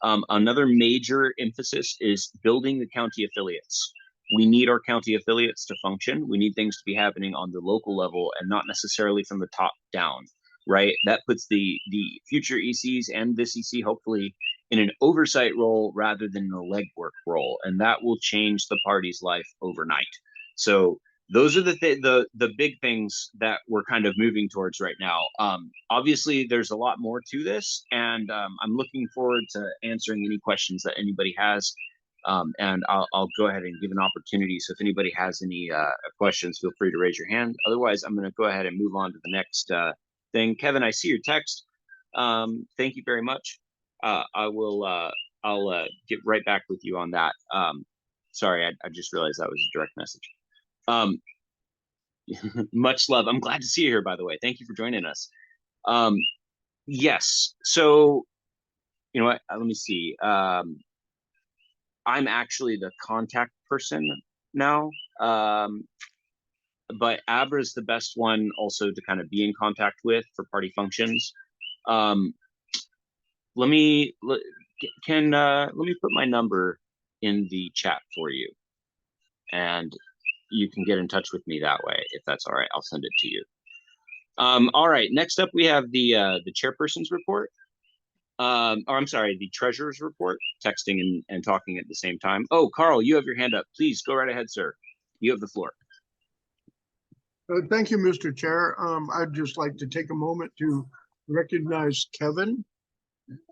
Another major emphasis is building the county affiliates. We need our county affiliates to function. We need things to be happening on the local level and not necessarily from the top down. Right, that puts the future ECs and this EC hopefully in an oversight role rather than a legwork role, and that will change the party's life overnight. So those are the big things that we're kind of moving towards right now. Obviously, there's a lot more to this, and I'm looking forward to answering any questions that anybody has. And I'll go ahead and give an opportunity. So if anybody has any questions, feel free to raise your hand. Otherwise, I'm going to go ahead and move on to the next thing. Kevin, I see your text. Thank you very much. I'll get right back with you on that. Sorry, I just realized that was a direct message. Much love. I'm glad to see you here, by the way. Thank you for joining us. Yes. So, you know what? Let me see. I'm actually the contact person now. But Abra is the best one also to kind of be in contact with for party functions. Let me put my number in the chat for you, and you can get in touch with me that way if that's all right. I'll send it to you. All right. Next up, we have the chairperson's report. Or I'm sorry, the treasurer's report. Texting and talking at the same time. Oh, Carl, you have your hand up. Please go right ahead, sir. You have the floor. Thank you, Mr. Chair. I'd just like to take a moment to recognize Kevin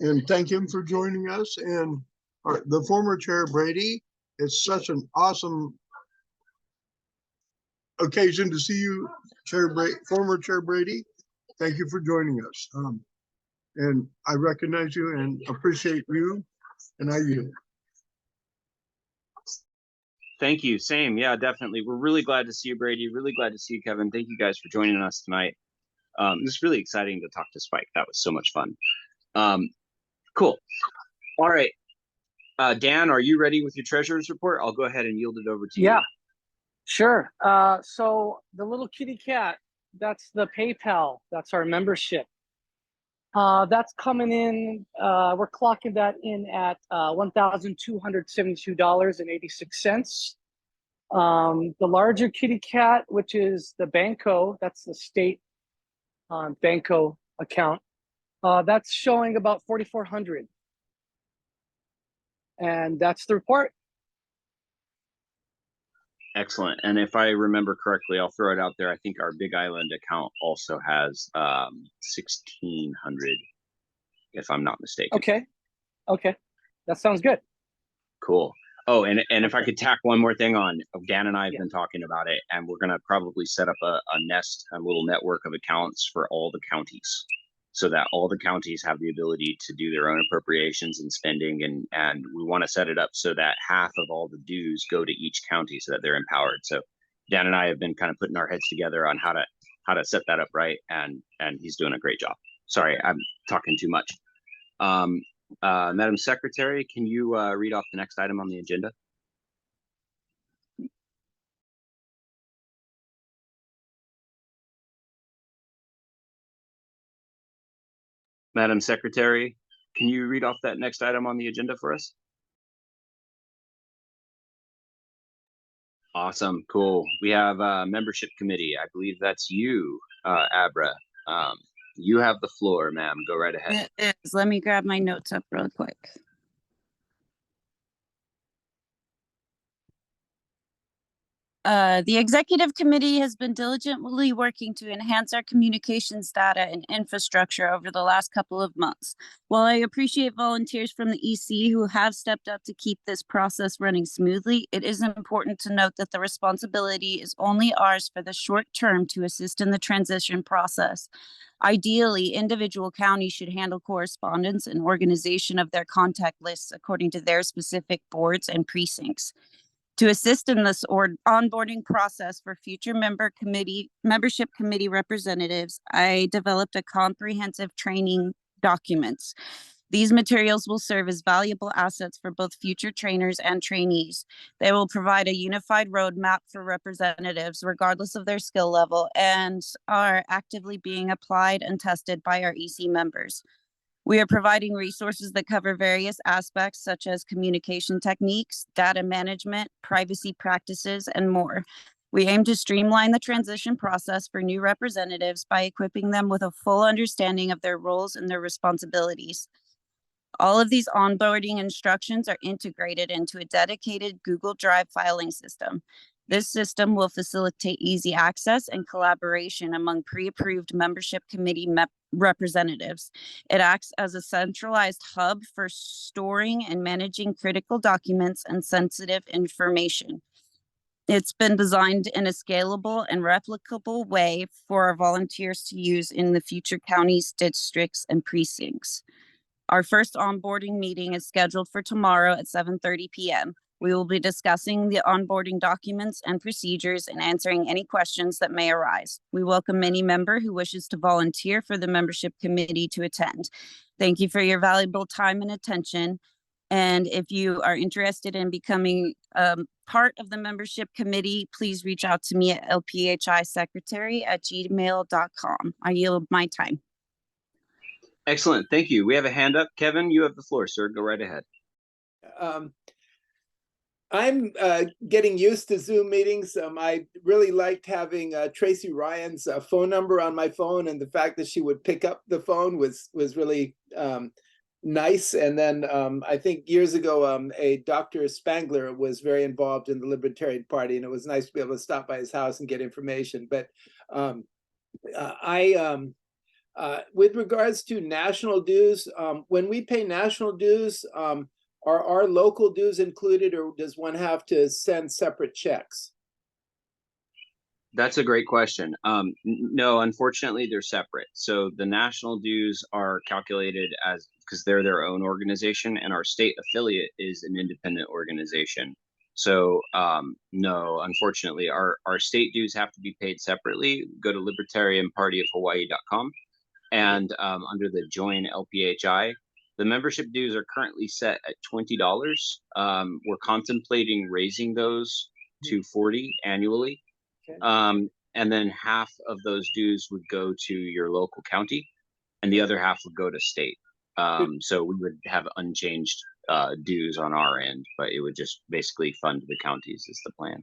and thank him for joining us, and the former Chair Brady. It's such an awesome occasion to see you, former Chair Brady. Thank you for joining us. And I recognize you and appreciate you, and I yield. Thank you. Same. Yeah, definitely. We're really glad to see you, Brady. Really glad to see you, Kevin. Thank you guys for joining us tonight. It's really exciting to talk to Spike. That was so much fun. Cool. All right. Dan, are you ready with your treasurer's report? I'll go ahead and yield it over to Yeah, you. sure. So the little kitty cat, that's the PayPal. That's our membership. That's coming in. We're clocking that in at $1,272.86. The larger kitty cat, which is the Banco, that's the state Banco account. That's showing about 4,400, and that's the report. Excellent. And if I remember correctly, I'll throw it out there. I think our Big Island account also has 1,600, if I'm not mistaken. Okay, that sounds good. Cool. Oh, and if I could tack one more thing on, Dan and I have Yeah. been talking about it, and we're going to probably set up a little network of accounts for all the counties, so that all the counties have the ability to do their own appropriations and spending, and we want to set it up so that half of all the dues go to each county so that they're empowered. So Dan and I have been kind of putting our heads together on how to set that up right, and he's doing a great job. Sorry, I'm talking too much. Madam Secretary, can you read off the next item on the agenda? Madam Secretary, can you read off that next item on the agenda for us? Awesome, cool. We have a membership committee. I believe that's you, Abra. You have the floor, ma'am. Go right ahead. It is. Let me grab my notes up real quick. The executive committee has been diligently working to enhance our communications data and infrastructure over the last couple of months. While I appreciate volunteers from the EC who have stepped up to keep this process running smoothly, it is important to note that the responsibility is only ours for the short term to assist in the transition process. Ideally, individual counties should handle correspondence and organization of their contact lists according to their specific boards and precincts. To assist in this onboarding process for future membership committee representatives, I developed a comprehensive training documents. These materials will serve as valuable assets for both future trainers and trainees. They will provide a unified roadmap for representatives, regardless of their skill level, and are actively being applied and tested by our EC members. We are providing resources that cover various aspects such as communication techniques, data management, privacy practices, and more. We aim to streamline the transition process for new representatives by equipping them with a full understanding of their roles and their responsibilities. All of these onboarding instructions are integrated into a dedicated Google Drive filing system. This system will facilitate easy access and collaboration among pre-approved membership committee representatives. It acts as a centralized hub for storing and managing critical documents and sensitive information. It's been designed in a scalable and replicable way for our volunteers to use in the future counties, districts, and precincts. Our first onboarding meeting is scheduled for tomorrow at 7:30 p.m. We will be discussing the onboarding documents and procedures and answering any questions that may arise. We welcome any member who wishes to volunteer for the membership committee to attend. Thank you for your valuable time and attention. And if you are interested in becoming part of the membership committee, please reach out to me at lphisecretary@gmail.com. I yield my time. Excellent. Thank you. We have a hand up. Kevin, you have the floor, sir. Go right ahead. I'm getting used to Zoom meetings. I really liked having Tracy Ryan's phone number on my phone, and the fact that she would pick up the phone was really nice. And then I think years ago, a Dr. Spangler was very involved in the Libertarian Party, and it was nice to be able to stop by his house and get information. But with regards to national dues, when we pay national dues, are our local dues included, or does one have to send separate checks? That's a great question. No, unfortunately, they're separate. So the national dues are calculated as, because they're their own organization, and our state affiliate is an independent organization. So no, unfortunately, our state dues have to be paid separately. Go to libertarianpartyofhawaii.com, and under the Join LPHI, The membership dues are currently set at $20. We're contemplating raising those to $40 annually. Okay. And then half of those dues would go to your local county, and the other half would go to state. So we would have unchanged dues on our end, but it would just basically fund the counties is the plan.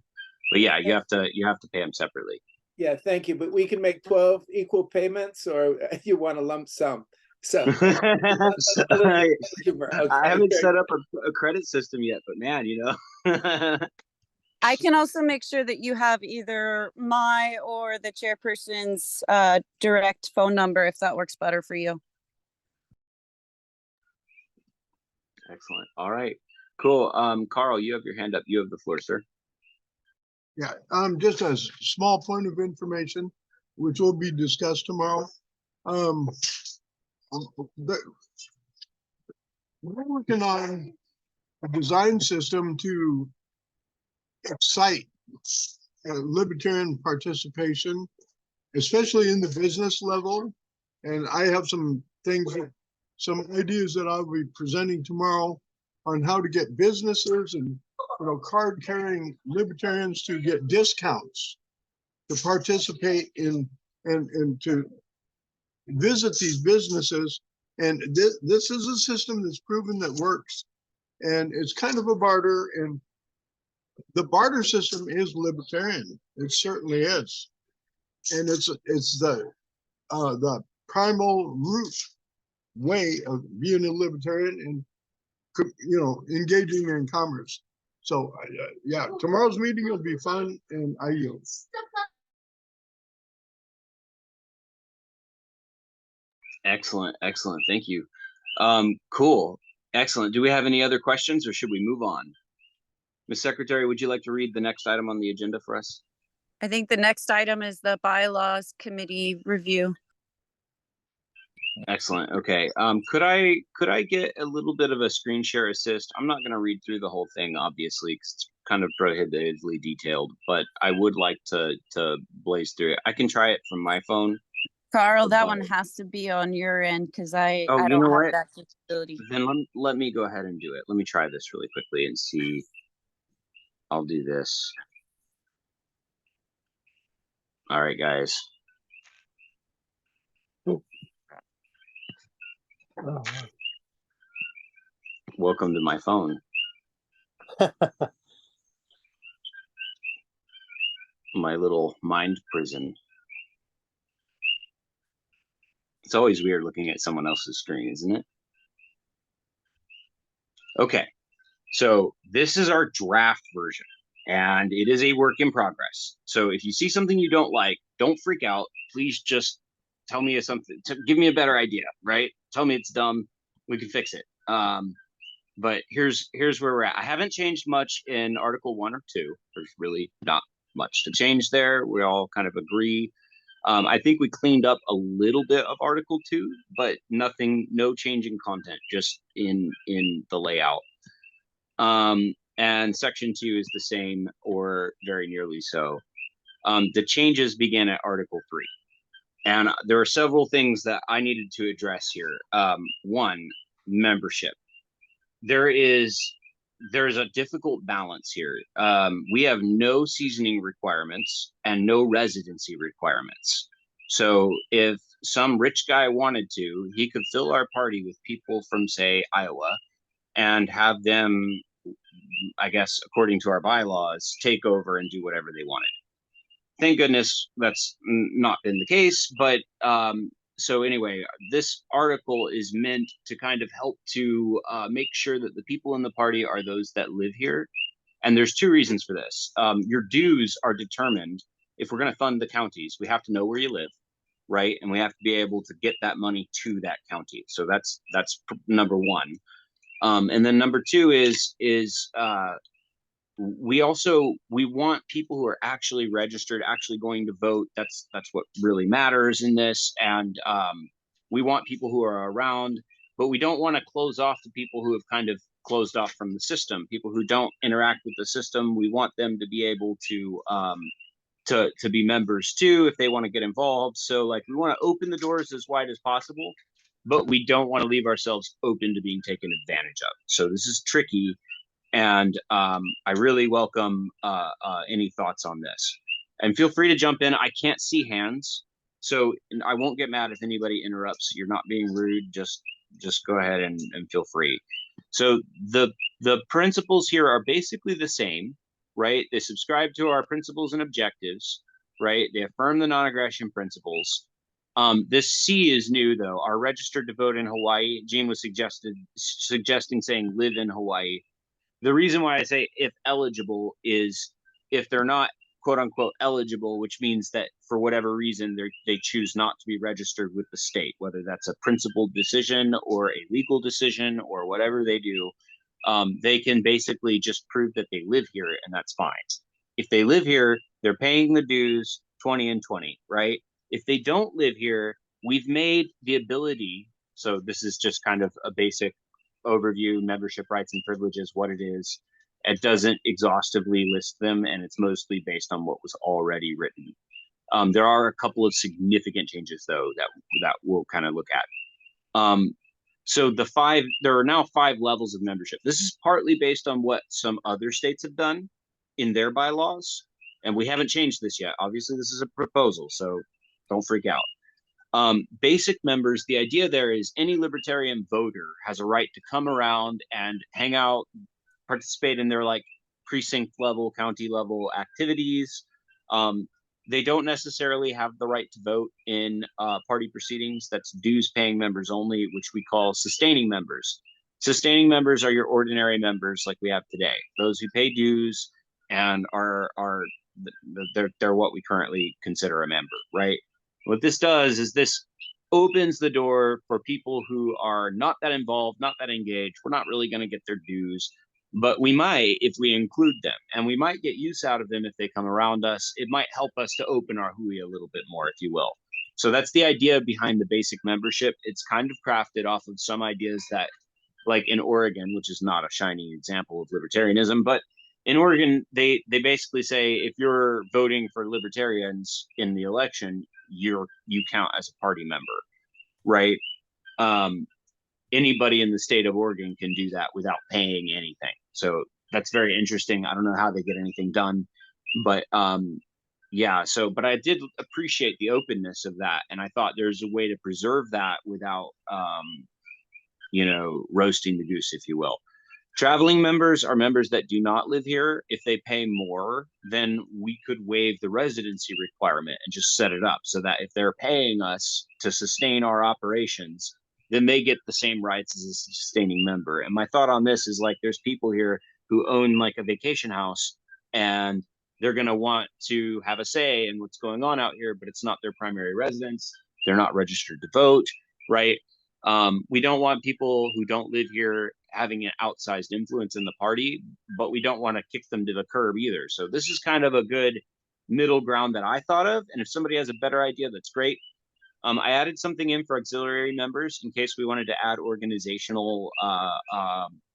But yeah, you have to pay them separately. Yeah, thank you. But we can make 12 equal payments, or you want a lump sum? So I haven't okay. set up a credit system yet, but man, you know. I can also make sure that you have either my or the chairperson's direct phone number if that works better for you. Excellent. All right, cool. Carl, you have your hand up. You have the floor, sir. Yeah, just a small point of information, which will be discussed tomorrow. We're working on a design system to excite libertarian participation, especially in the business level. And I have some things, some ideas that I'll be presenting tomorrow on how to get businesses and card carrying libertarians to get discounts to participate in and to visit these businesses. And this is a system that's proven that works. And it's kind of a barter, and the barter system is libertarian. It certainly is. And it's the primal root way of being a libertarian and engaging in commerce. So yeah, tomorrow's meeting will be fun, and I yield. Excellent, excellent. Thank you. Cool, excellent. Do we have any other questions, or should we move on? Ms. Secretary, would you like to read the next item on the agenda for us? I think the next item is the Bylaws Committee review. Excellent. Okay. Could I get a little bit of a screen share assist? I'm not going to read through the whole thing, obviously, because it's kind of prohibitively detailed, but I would like to blaze through it. I can try it from my phone. Carl, that one has to be on your end because I Oh, don't have that capability. Then let me go ahead and do it. Let me try this really quickly and see. I'll do this. All right, guys. Welcome to my phone. My little mind prison. It's always weird looking at someone else's screen, isn't it? Okay, so this is our draft version, and it is a work in progress. So if you see something you don't like, don't freak out. Please just tell me something, give me a better idea, right? Tell me it's dumb, we can fix it. But here's where we're at. I haven't changed much in Article 1 or 2. There's really not much to change there. We all kind of agree. I think we cleaned up a little bit of Article 2, but no change in content, just in the layout. And Section 2 is the same, or very nearly so. The changes begin at Article 3. And there are several things that I needed to address here. One, membership. There's a difficult balance here. We have no seasoning requirements and no residency requirements. So if some rich guy wanted to, he could fill our party with people from, say, Iowa, and have them, I guess, according to our bylaws, take over and do whatever they wanted. Thank goodness that's not been the case, but so anyway, this article is meant to kind of help to make sure that the people in the party are those that live here. And there's two reasons for this. Your dues are determined. If we're going to fund the counties, we have to know where you live, right? And we have to be able to get that money to that county. So that's number one. And then number two is we want people who are actually registered, actually going to vote. That's what really matters in this. And we want people who are around, but we don't want to close off the people who have kind of closed off from the system. People who don't interact with the system, we want them to be able to be members too if they want to get involved. So like we want to open the doors as wide as possible, but we don't want to leave ourselves open to being taken advantage of. So this is tricky, and I really welcome any thoughts on this. And feel free to jump in. I can't see hands, so I won't get mad if anybody interrupts. You're not being rude. Just go ahead and feel free. So the principles here are basically the same, right? They subscribe to our principles and objectives, right? They affirm the non-aggression principles. This C is new, though. Are registered to vote in Hawaii. Gene was suggesting saying live in Hawaii. The reason why I say if eligible is if they're not quote unquote eligible, which means that for whatever reason they choose not to be registered with the state, whether that's a principled decision or a legal decision or whatever they do, they can basically just prove that they live here, and that's fine. If they live here, they're paying the dues 20 and 20, right? If they don't live here, we've made the ability, so this is just kind of a basic overview, membership rights and privileges, what it is. It doesn't exhaustively list them, and it's mostly based on what was already written. There are a couple of significant changes, though, that we'll kind of look at. So there are now 5 levels of membership. This is partly based on what some other states have done in their bylaws, and we haven't changed this yet. Obviously, this is a proposal, so don't freak out. Basic members, the idea there is any libertarian voter has a right to come around and hang out, participate in their like precinct level, county level activities. They don't necessarily have the right to vote in party proceedings. That's dues paying members only, which we call sustaining members. Sustaining members are your ordinary members like we have today. Those who pay dues and they're what we currently consider a member, right? What this does is this opens the door for people who are not that involved, not that engaged. We're not really going to get their dues, but we might if we include them, and we might get use out of them if they come around us. It might help us to open our hui a little bit more, if you will. So that's the idea behind the basic membership. It's kind of crafted off of some ideas that, like in Oregon, which is not a shining example of libertarianism, but in Oregon, they basically say if you're voting for libertarians in the election, you count as a party member, right? Anybody in the state of Oregon can do that without paying anything. So that's very interesting. I don't know how they get anything done, but yeah. So, but I did appreciate the openness of that, and I thought there's a way to preserve that without, roasting the goose, if you will. Traveling members are members that do not live here. If they pay more, then we could waive the residency requirement and just set it up so that if they're paying us to sustain our operations, then they get the same rights as a sustaining member. And my thought on this is like, there's people here who own like a vacation house, and they're going to want to have a say in what's going on out here, but it's not their primary residence. They're not registered to vote, right? We don't want people who don't live here having an outsized influence in the party, but we don't want to kick them to the curb either. So this is kind of a good middle ground that I thought of. And if somebody has a better idea, that's great. I added something in for auxiliary members in case we wanted to add organizational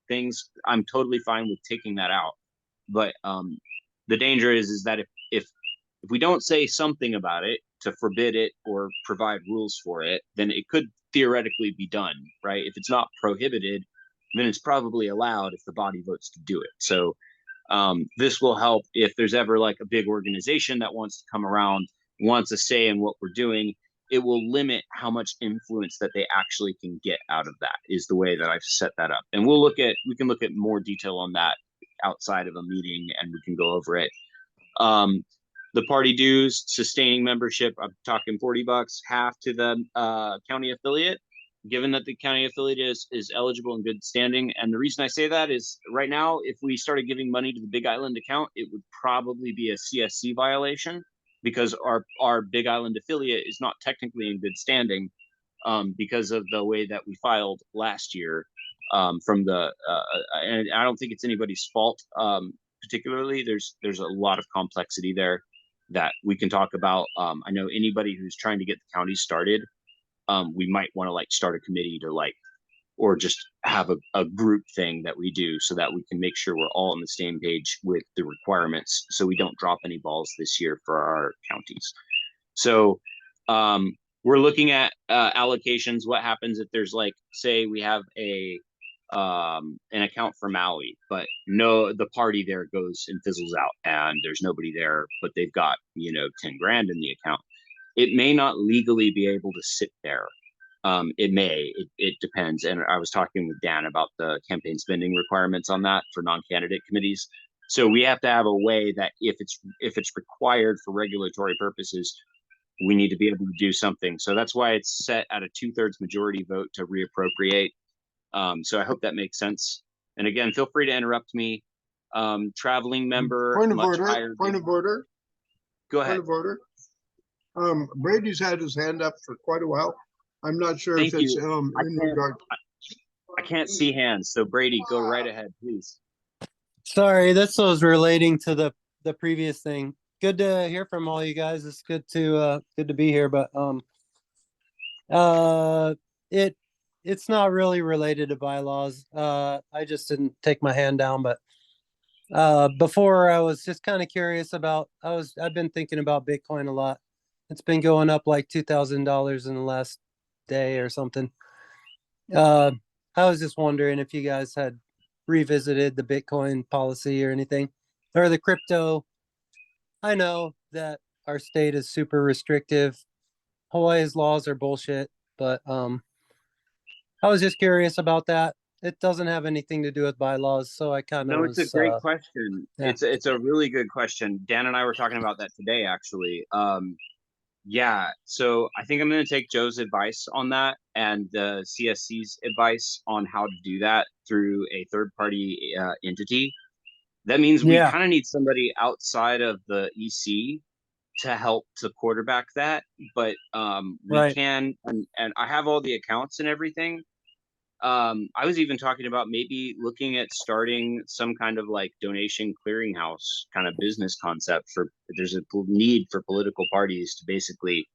things. I'm totally fine with taking that out. But the danger is that if we don't say something about it to forbid it or provide rules for it, then it could theoretically be done, right? If it's not prohibited, then it's probably allowed if the body votes to do it. So this will help if there's ever like a big organization that wants to come around, wants a say in what we're doing. It will limit how much influence that they actually can get out of that, is the way that I've set that up. And we can look at more detail on that outside of a meeting, and we can go over it. The party dues, sustaining membership, I'm talking $40, half to the county affiliate, given that the county affiliate is eligible in good standing. And the reason I say that is right now, if we started giving money to the Big Island account, it would probably be a CSC violation, because our Big Island affiliate is not technically in good standing because of the way that we filed last year and I don't think it's anybody's fault particularly. There's a lot of complexity there that we can talk about. I know anybody who's trying to get the county started, we might want to like start a committee to or just have a group thing that we do so that we can make sure we're all on the same page with the requirements, so we don't drop any balls this year for our counties. So we're looking at allocations. What happens if there's like, say we have an account for Maui, but the party there goes and fizzles out and there's nobody there, but they've got, 10 grand in the account. It may not legally be able to sit there. It depends. And I was talking with Dan about the campaign spending requirements on that for non-candidate committees. So we have to have a way that if it's required for regulatory purposes, we need to be able to do something. So that's why it's set at a 2/3 majority vote to reappropriate. So I hope that makes sense. And again, feel free to interrupt me. Traveling member, Point of much order, higher. point of order, Go point ahead. of order. Brady's had his hand up for quite a while. I'm not sure if Thank it's you. in regard. I can't see hands, so Brady, go right ahead, please. Sorry, this was relating to the previous thing. Good to hear from all you guys. It's good to be here, but it's not really related to bylaws. I just didn't take my hand down, but before I was just kind of curious about I've been thinking about Bitcoin a lot. It's been going up like $2,000 in the last day or something. I was just wondering if you guys had revisited the Bitcoin policy or anything, or the crypto. I know that our state is super restrictive. Hawaii's laws are bullshit, but I was just curious about that. It doesn't have anything to do with bylaws, so I kind of No, it's a great question. yeah. It's a really good question. Dan and I were talking about that today, actually. Yeah, so I think I'm going to take Joe's advice on that and the CSC's advice on how to do that through a third-party entity. That means we Yeah. kind of need somebody outside of the EC to help to quarterback that, but we Right. can, and I have all the accounts and everything. I was even talking about maybe looking at starting some kind of like donation clearinghouse kind of business concept for, there's a need for political parties to basically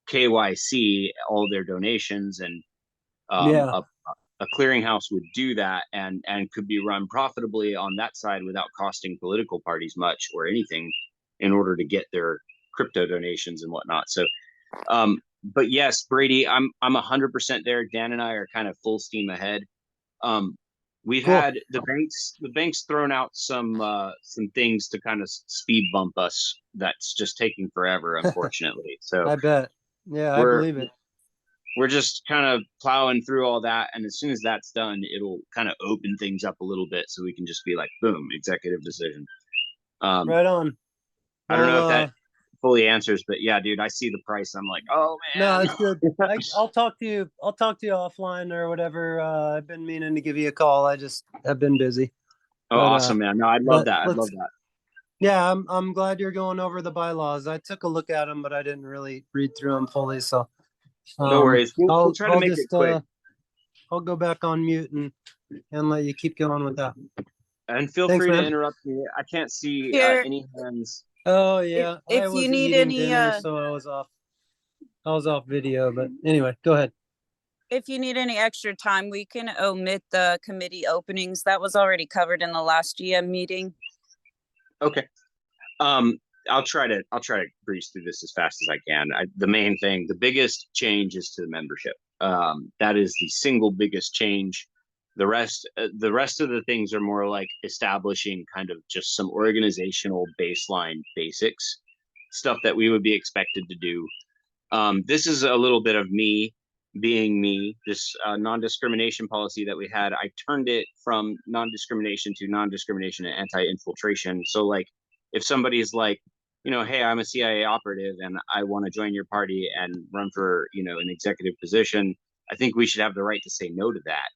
KYC all their donations, and Yeah. a clearinghouse would do that and could be run profitably on that side without costing political parties much or anything in order to get their crypto donations and whatnot. So but yes, Brady, I'm 100% there. Dan and I are kind of full steam ahead. We've Cool. had the banks thrown out some things to kind of speed bump us. That's just taking forever, unfortunately. So I bet. Yeah, I we're believe it. we're just kind of plowing through all that, and as soon as that's done, it'll kind of open things up a little bit, so we can just be like, boom, executive decision. Right on. I don't know if Well, that fully answers, but yeah, dude, I see the price. I'm like, oh no, man. it's good. I'll talk to you. I'll talk to you offline or whatever. I've been meaning to give you a call. I just have been busy. Oh, But, awesome, man. No, I'd love but that. I'd love let's- that. Yeah, I'm glad you're going over the bylaws. I took a look at them, but I didn't really read through them fully. So No worries. We'll try to I'll make it just quick. I'll go back on mute and let you keep going with that. And feel Thanks, free man. to interrupt me. I can't see Here. any hands. Oh yeah, If I you was need eating any, dinner, so I was off video. But anyway, go ahead. if you need any extra time, we can omit the committee openings. That was already covered in the last GM meeting. Okay. I'll try to breeze through this as fast as I can. The main thing, the biggest change is to the membership. That is the single biggest change. The rest of the things are more like establishing kind of just some organizational baseline basics, stuff that we would be expected to do. This is a little bit of me being me. This non-discrimination policy that we had, I turned it from non-discrimination to non-discrimination and anti-infiltration. So like, if somebody is like, hey, I'm a CIA operative and I want to join your party and run for, an executive position, I think we should have the right to say no to that.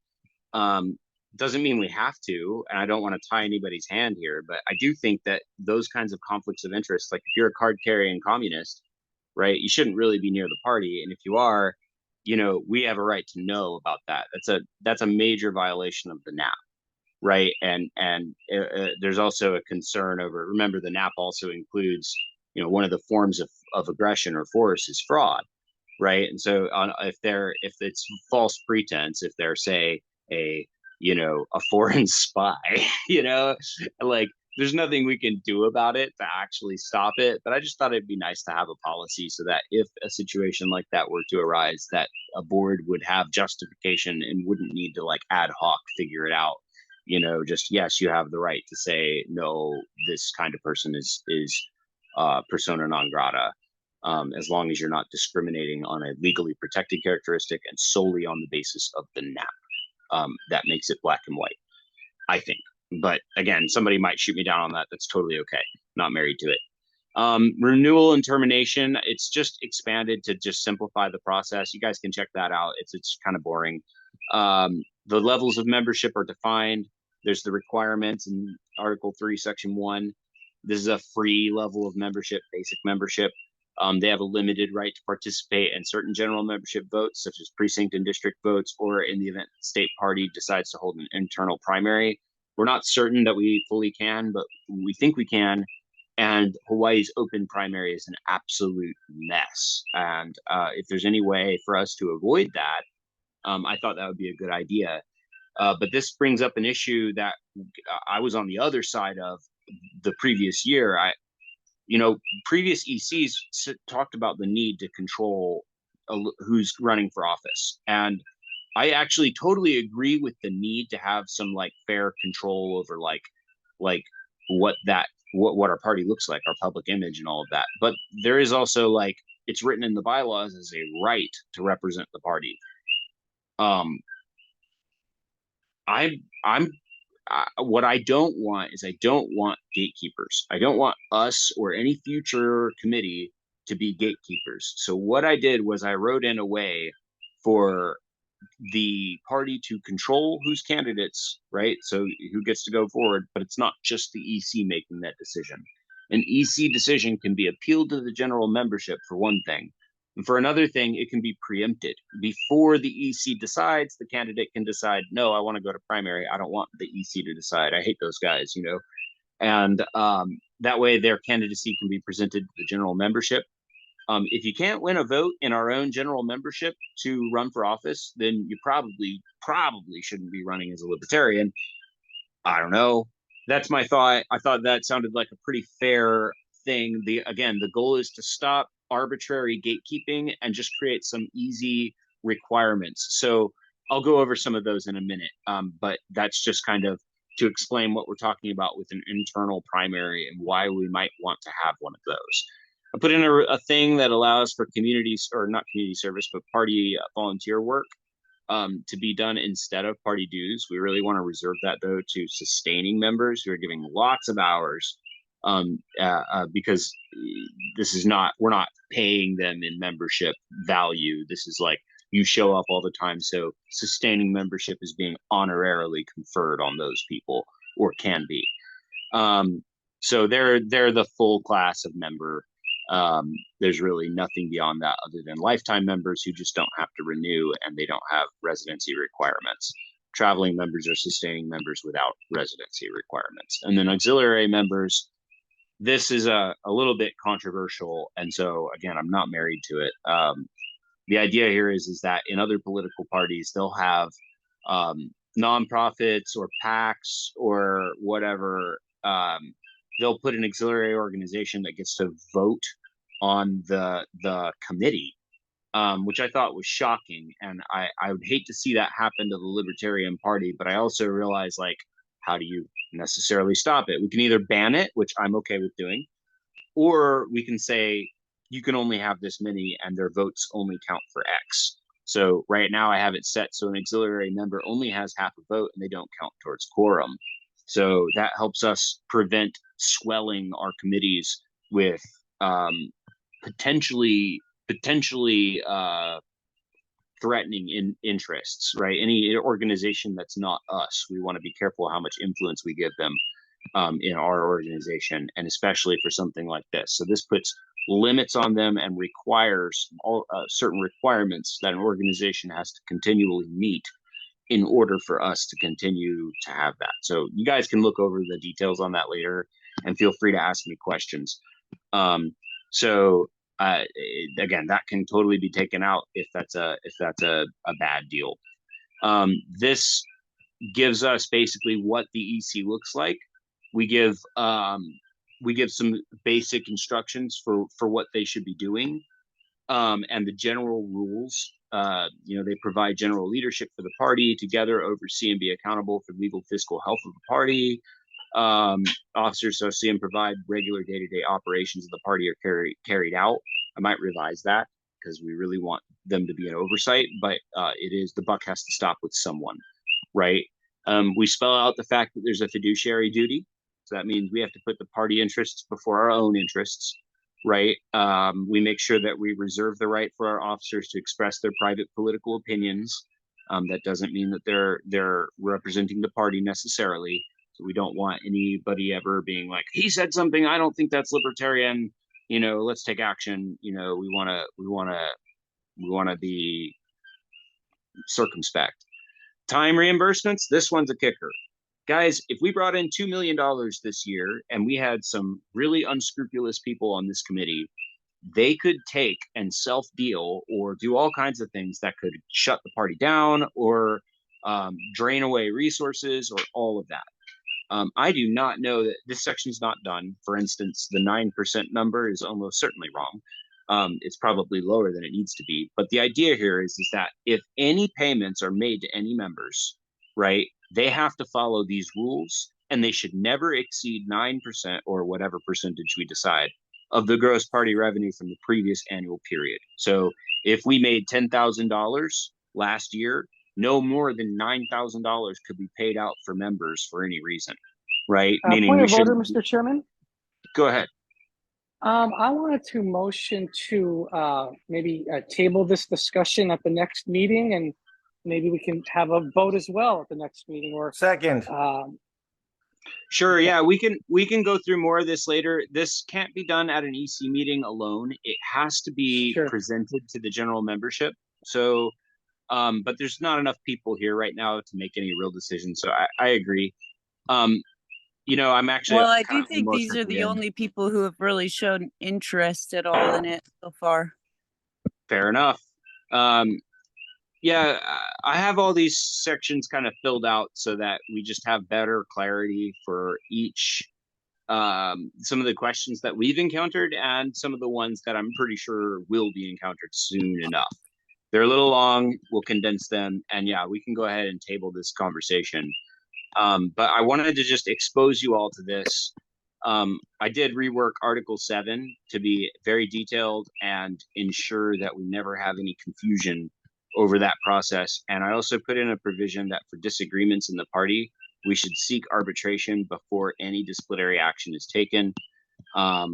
Doesn't mean we have to, and I don't want to tie anybody's hand here, but I do think that those kinds of conflicts of interest, like if you're a card carrying communist, right, you shouldn't really be near the party. And if you are, we have a right to know about that. That's a major violation of the NAP. Right. And there's also a concern over, remember, the NAP also includes, one of the forms of aggression or force is fraud. Right. And so if it's false pretense, if they're, say, a foreign spy, like there's nothing we can do about it to actually stop it. But I just thought it'd be nice to have a policy so that if a situation like that were to arise, that a board would have justification and wouldn't need to like ad hoc figure it out. You know, just yes, you have the right to say no. This kind of person is persona non grata, as long as you're not discriminating on a legally protected characteristic and solely on the basis of the NAP. That makes it black and white, I think. But again, somebody might shoot me down on that. That's totally okay. Not married to it. Renewal and termination, it's just expanded to just simplify the process. You guys can check that out. It's kind of boring. The levels of membership are defined. There's the requirements in Article 3, Section 1. This is a free level of membership, basic membership. They have a limited right to participate in certain general membership votes, such as precinct and district votes, or in the event the state party decides to hold an internal primary. We're not certain that we fully can, but we think we can. And Hawaii's open primary is an absolute mess. And if there's any way for us to avoid that, I thought that would be a good idea. But this brings up an issue that I was on the other side of the previous year. Previous ECs talked about the need to control who's running for office. And I actually totally agree with the need to have some like fair control over like what our party looks like, our public image and all of that. But there is also like, it's written in the bylaws as a right to represent the party. What I don't want is I don't want gatekeepers. I don't want us or any future committee to be gatekeepers. So what I did was I wrote in a way for the party to control who's candidates, right? So who gets to go forward, but it's not just the EC making that decision. An EC decision can be appealed to the general membership for one thing. And for another thing, it can be preempted. Before the EC decides, the candidate can decide, no, I want to go to primary. I don't want the EC to decide. I hate those guys, you know? And that way their candidacy can be presented to the general membership. If you can't win a vote in our own general membership to run for office, then you probably shouldn't be running as a libertarian. I don't know. That's my thought. I thought that sounded like a pretty fair thing. The goal is to stop arbitrary gatekeeping and just create some easy requirements. So I'll go over some of those in a minute. But that's just kind of to explain what we're talking about with an internal primary and why we might want to have one of those. I put in a thing that allows for communities, or not community service, but party volunteer work to be done instead of party dues. We really want to reserve that, though, to sustaining members who are giving lots of hours because this is not, we're not paying them in membership value. This is like you show up all the time. So sustaining membership is being honorarily conferred on those people, or can be. So they're the full class of member. There's really nothing beyond that other than lifetime members who just don't have to renew and they don't have residency requirements. Traveling members are sustaining members without residency requirements. And then auxiliary members, this is a little bit controversial. And so again, I'm not married to it. The idea here is that in other political parties, they'll have nonprofits or PACs or whatever. They'll put an auxiliary organization that gets to vote on the committee, which I thought was shocking. And I would hate to see that happen to the Libertarian Party, but I also realize, like, how do you necessarily stop it? We can either ban it, which I'm okay with doing, or we can say you can only have this many and their votes only count for X. So right now I have it set so an auxiliary member only has half a vote and they don't count towards quorum. So that helps us prevent swelling our committees with potentially threatening interests, right? Any organization that's not us, we want to be careful how much influence we give them in our organization, and especially for something like this. So this puts limits on them and requires certain requirements that an organization has to continually meet in order for us to continue to have that. So you guys can look over the details on that later and feel free to ask me questions. Again, that can totally be taken out if that's a bad deal. This gives us basically what the EC looks like. We give some basic instructions for what they should be doing, and the general rules. They provide general leadership for the party, together oversee and be accountable for legal fiscal health of the party. Officers oversee and provide regular day-to-day operations of the party are carried out. I might revise that because we really want them to be an oversight, but it is, the buck has to stop with someone, right? We spell out the fact that there's a fiduciary duty. So that means we have to put the party interests before our own interests, right? We make sure that we reserve the right for our officers to express their private political opinions. That doesn't mean that they're representing the party necessarily. So we don't want anybody ever being like, he said something, I don't think that's libertarian, let's take action. We want to be circumspect. Time reimbursements, this one's a kicker. Guys, if we brought in $2 million this year and we had some really unscrupulous people on this committee, they could take and self-deal or do all kinds of things that could shut the party down or drain away resources or all of that. I do not know that this section's not done. For instance, the 9% number is almost certainly wrong. It's probably lower than it needs to be. But the idea here is that if any payments are made to any members, right, they have to follow these rules, and they should never exceed 9% or whatever percentage we decide of the gross party revenue from the previous annual period. So if we made $10,000 last year, no more than $9,000 could be paid out for members for any reason, right? Meaning point we of should. order, Mr. Chairman. Go ahead. I wanted to motion to maybe table this discussion at the next meeting, and maybe we can have a vote as well at the next meeting. Or Second. Sure, yeah, we can go through more of this later. This can't be done at an EC meeting alone. It has to be presented to the general membership. So, but there's not enough people here right now to make any real decisions. So I agree. I'm actually. Well, I do think these are the only people who have really shown interest at all in it so far. Fair enough. Yeah, I have all these sections kind of filled out so that we just have better clarity for each, some of the questions that we've encountered and some of the ones that I'm pretty sure will be encountered soon enough. They're a little long, we'll condense them, and yeah, we can go ahead and table this conversation. But I wanted to just expose you all to this. I did rework Article 7 to be very detailed and ensure that we never have any confusion over that process. And I also put in a provision that for disagreements in the party, we should seek arbitration before any disciplinary action is taken. I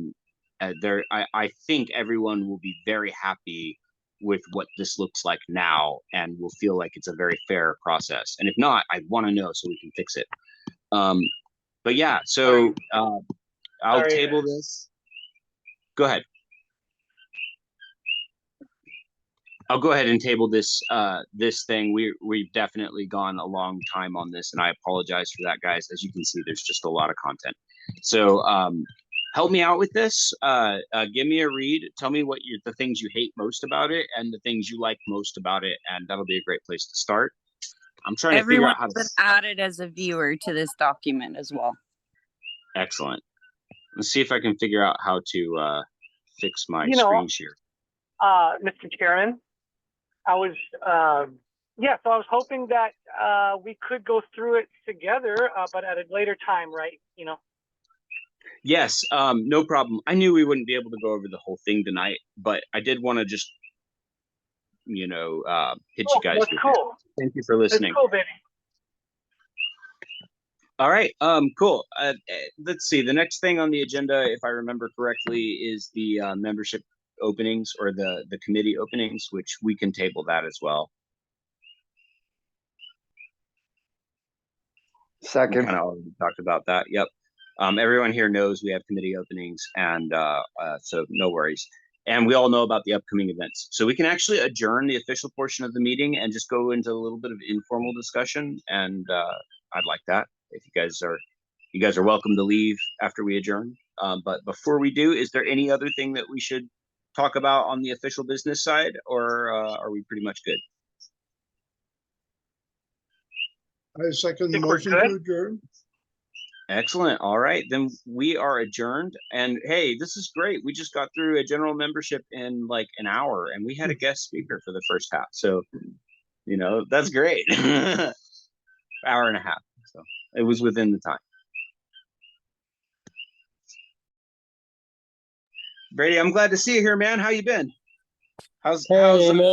think everyone will be very happy with what this looks like now and will feel like it's a very fair process. And if not, I want to know so we can fix it. But yeah, so I'll table this. Go ahead. I'll go ahead and table this this thing. We've definitely gone a long time on this, and I apologize for that, guys. As you can see, there's just a lot of content. So help me out with this. Give me a read. Tell me what the things you hate most about it and the things you like most about it, and that'll be a great place to start. I'm trying to figure out how to. Everyone's been added as a viewer to this document as well. Excellent. Let's see if I can figure out how to fix my screen share. Mr. Chairman, I was so I was hoping that we could go through it together, but at a later time, right? Yes, no problem. I knew we wouldn't be able to go over the whole thing tonight, but I did want to just, hit you guys. That's cool. Thank you for listening. That's cool, baby. All right, cool. Let's see. The next thing on the agenda, if I remember correctly, is the membership openings or the committee openings, which we can table that as well. Second. We kind of already talked about that. Yep. Everyone here knows we have committee openings, and so no worries. And we all know about the upcoming events. So we can actually adjourn the official portion of the meeting and just go into a little bit of informal discussion. And I'd like that. If you guys are welcome to leave after we adjourn. But before we do, is there any other thing that we should talk about on the official business side, or are we pretty much good? I second the motion to adjourn. Excellent. All right, then we are adjourned. And hey, this is great. We just got through a general membership in like an hour, and we had a guest speaker for the first half. So, you know, that's great. Hour and a half. So it was within the time. Brady, I'm glad to see you here, man. How you been? How's Hey, man.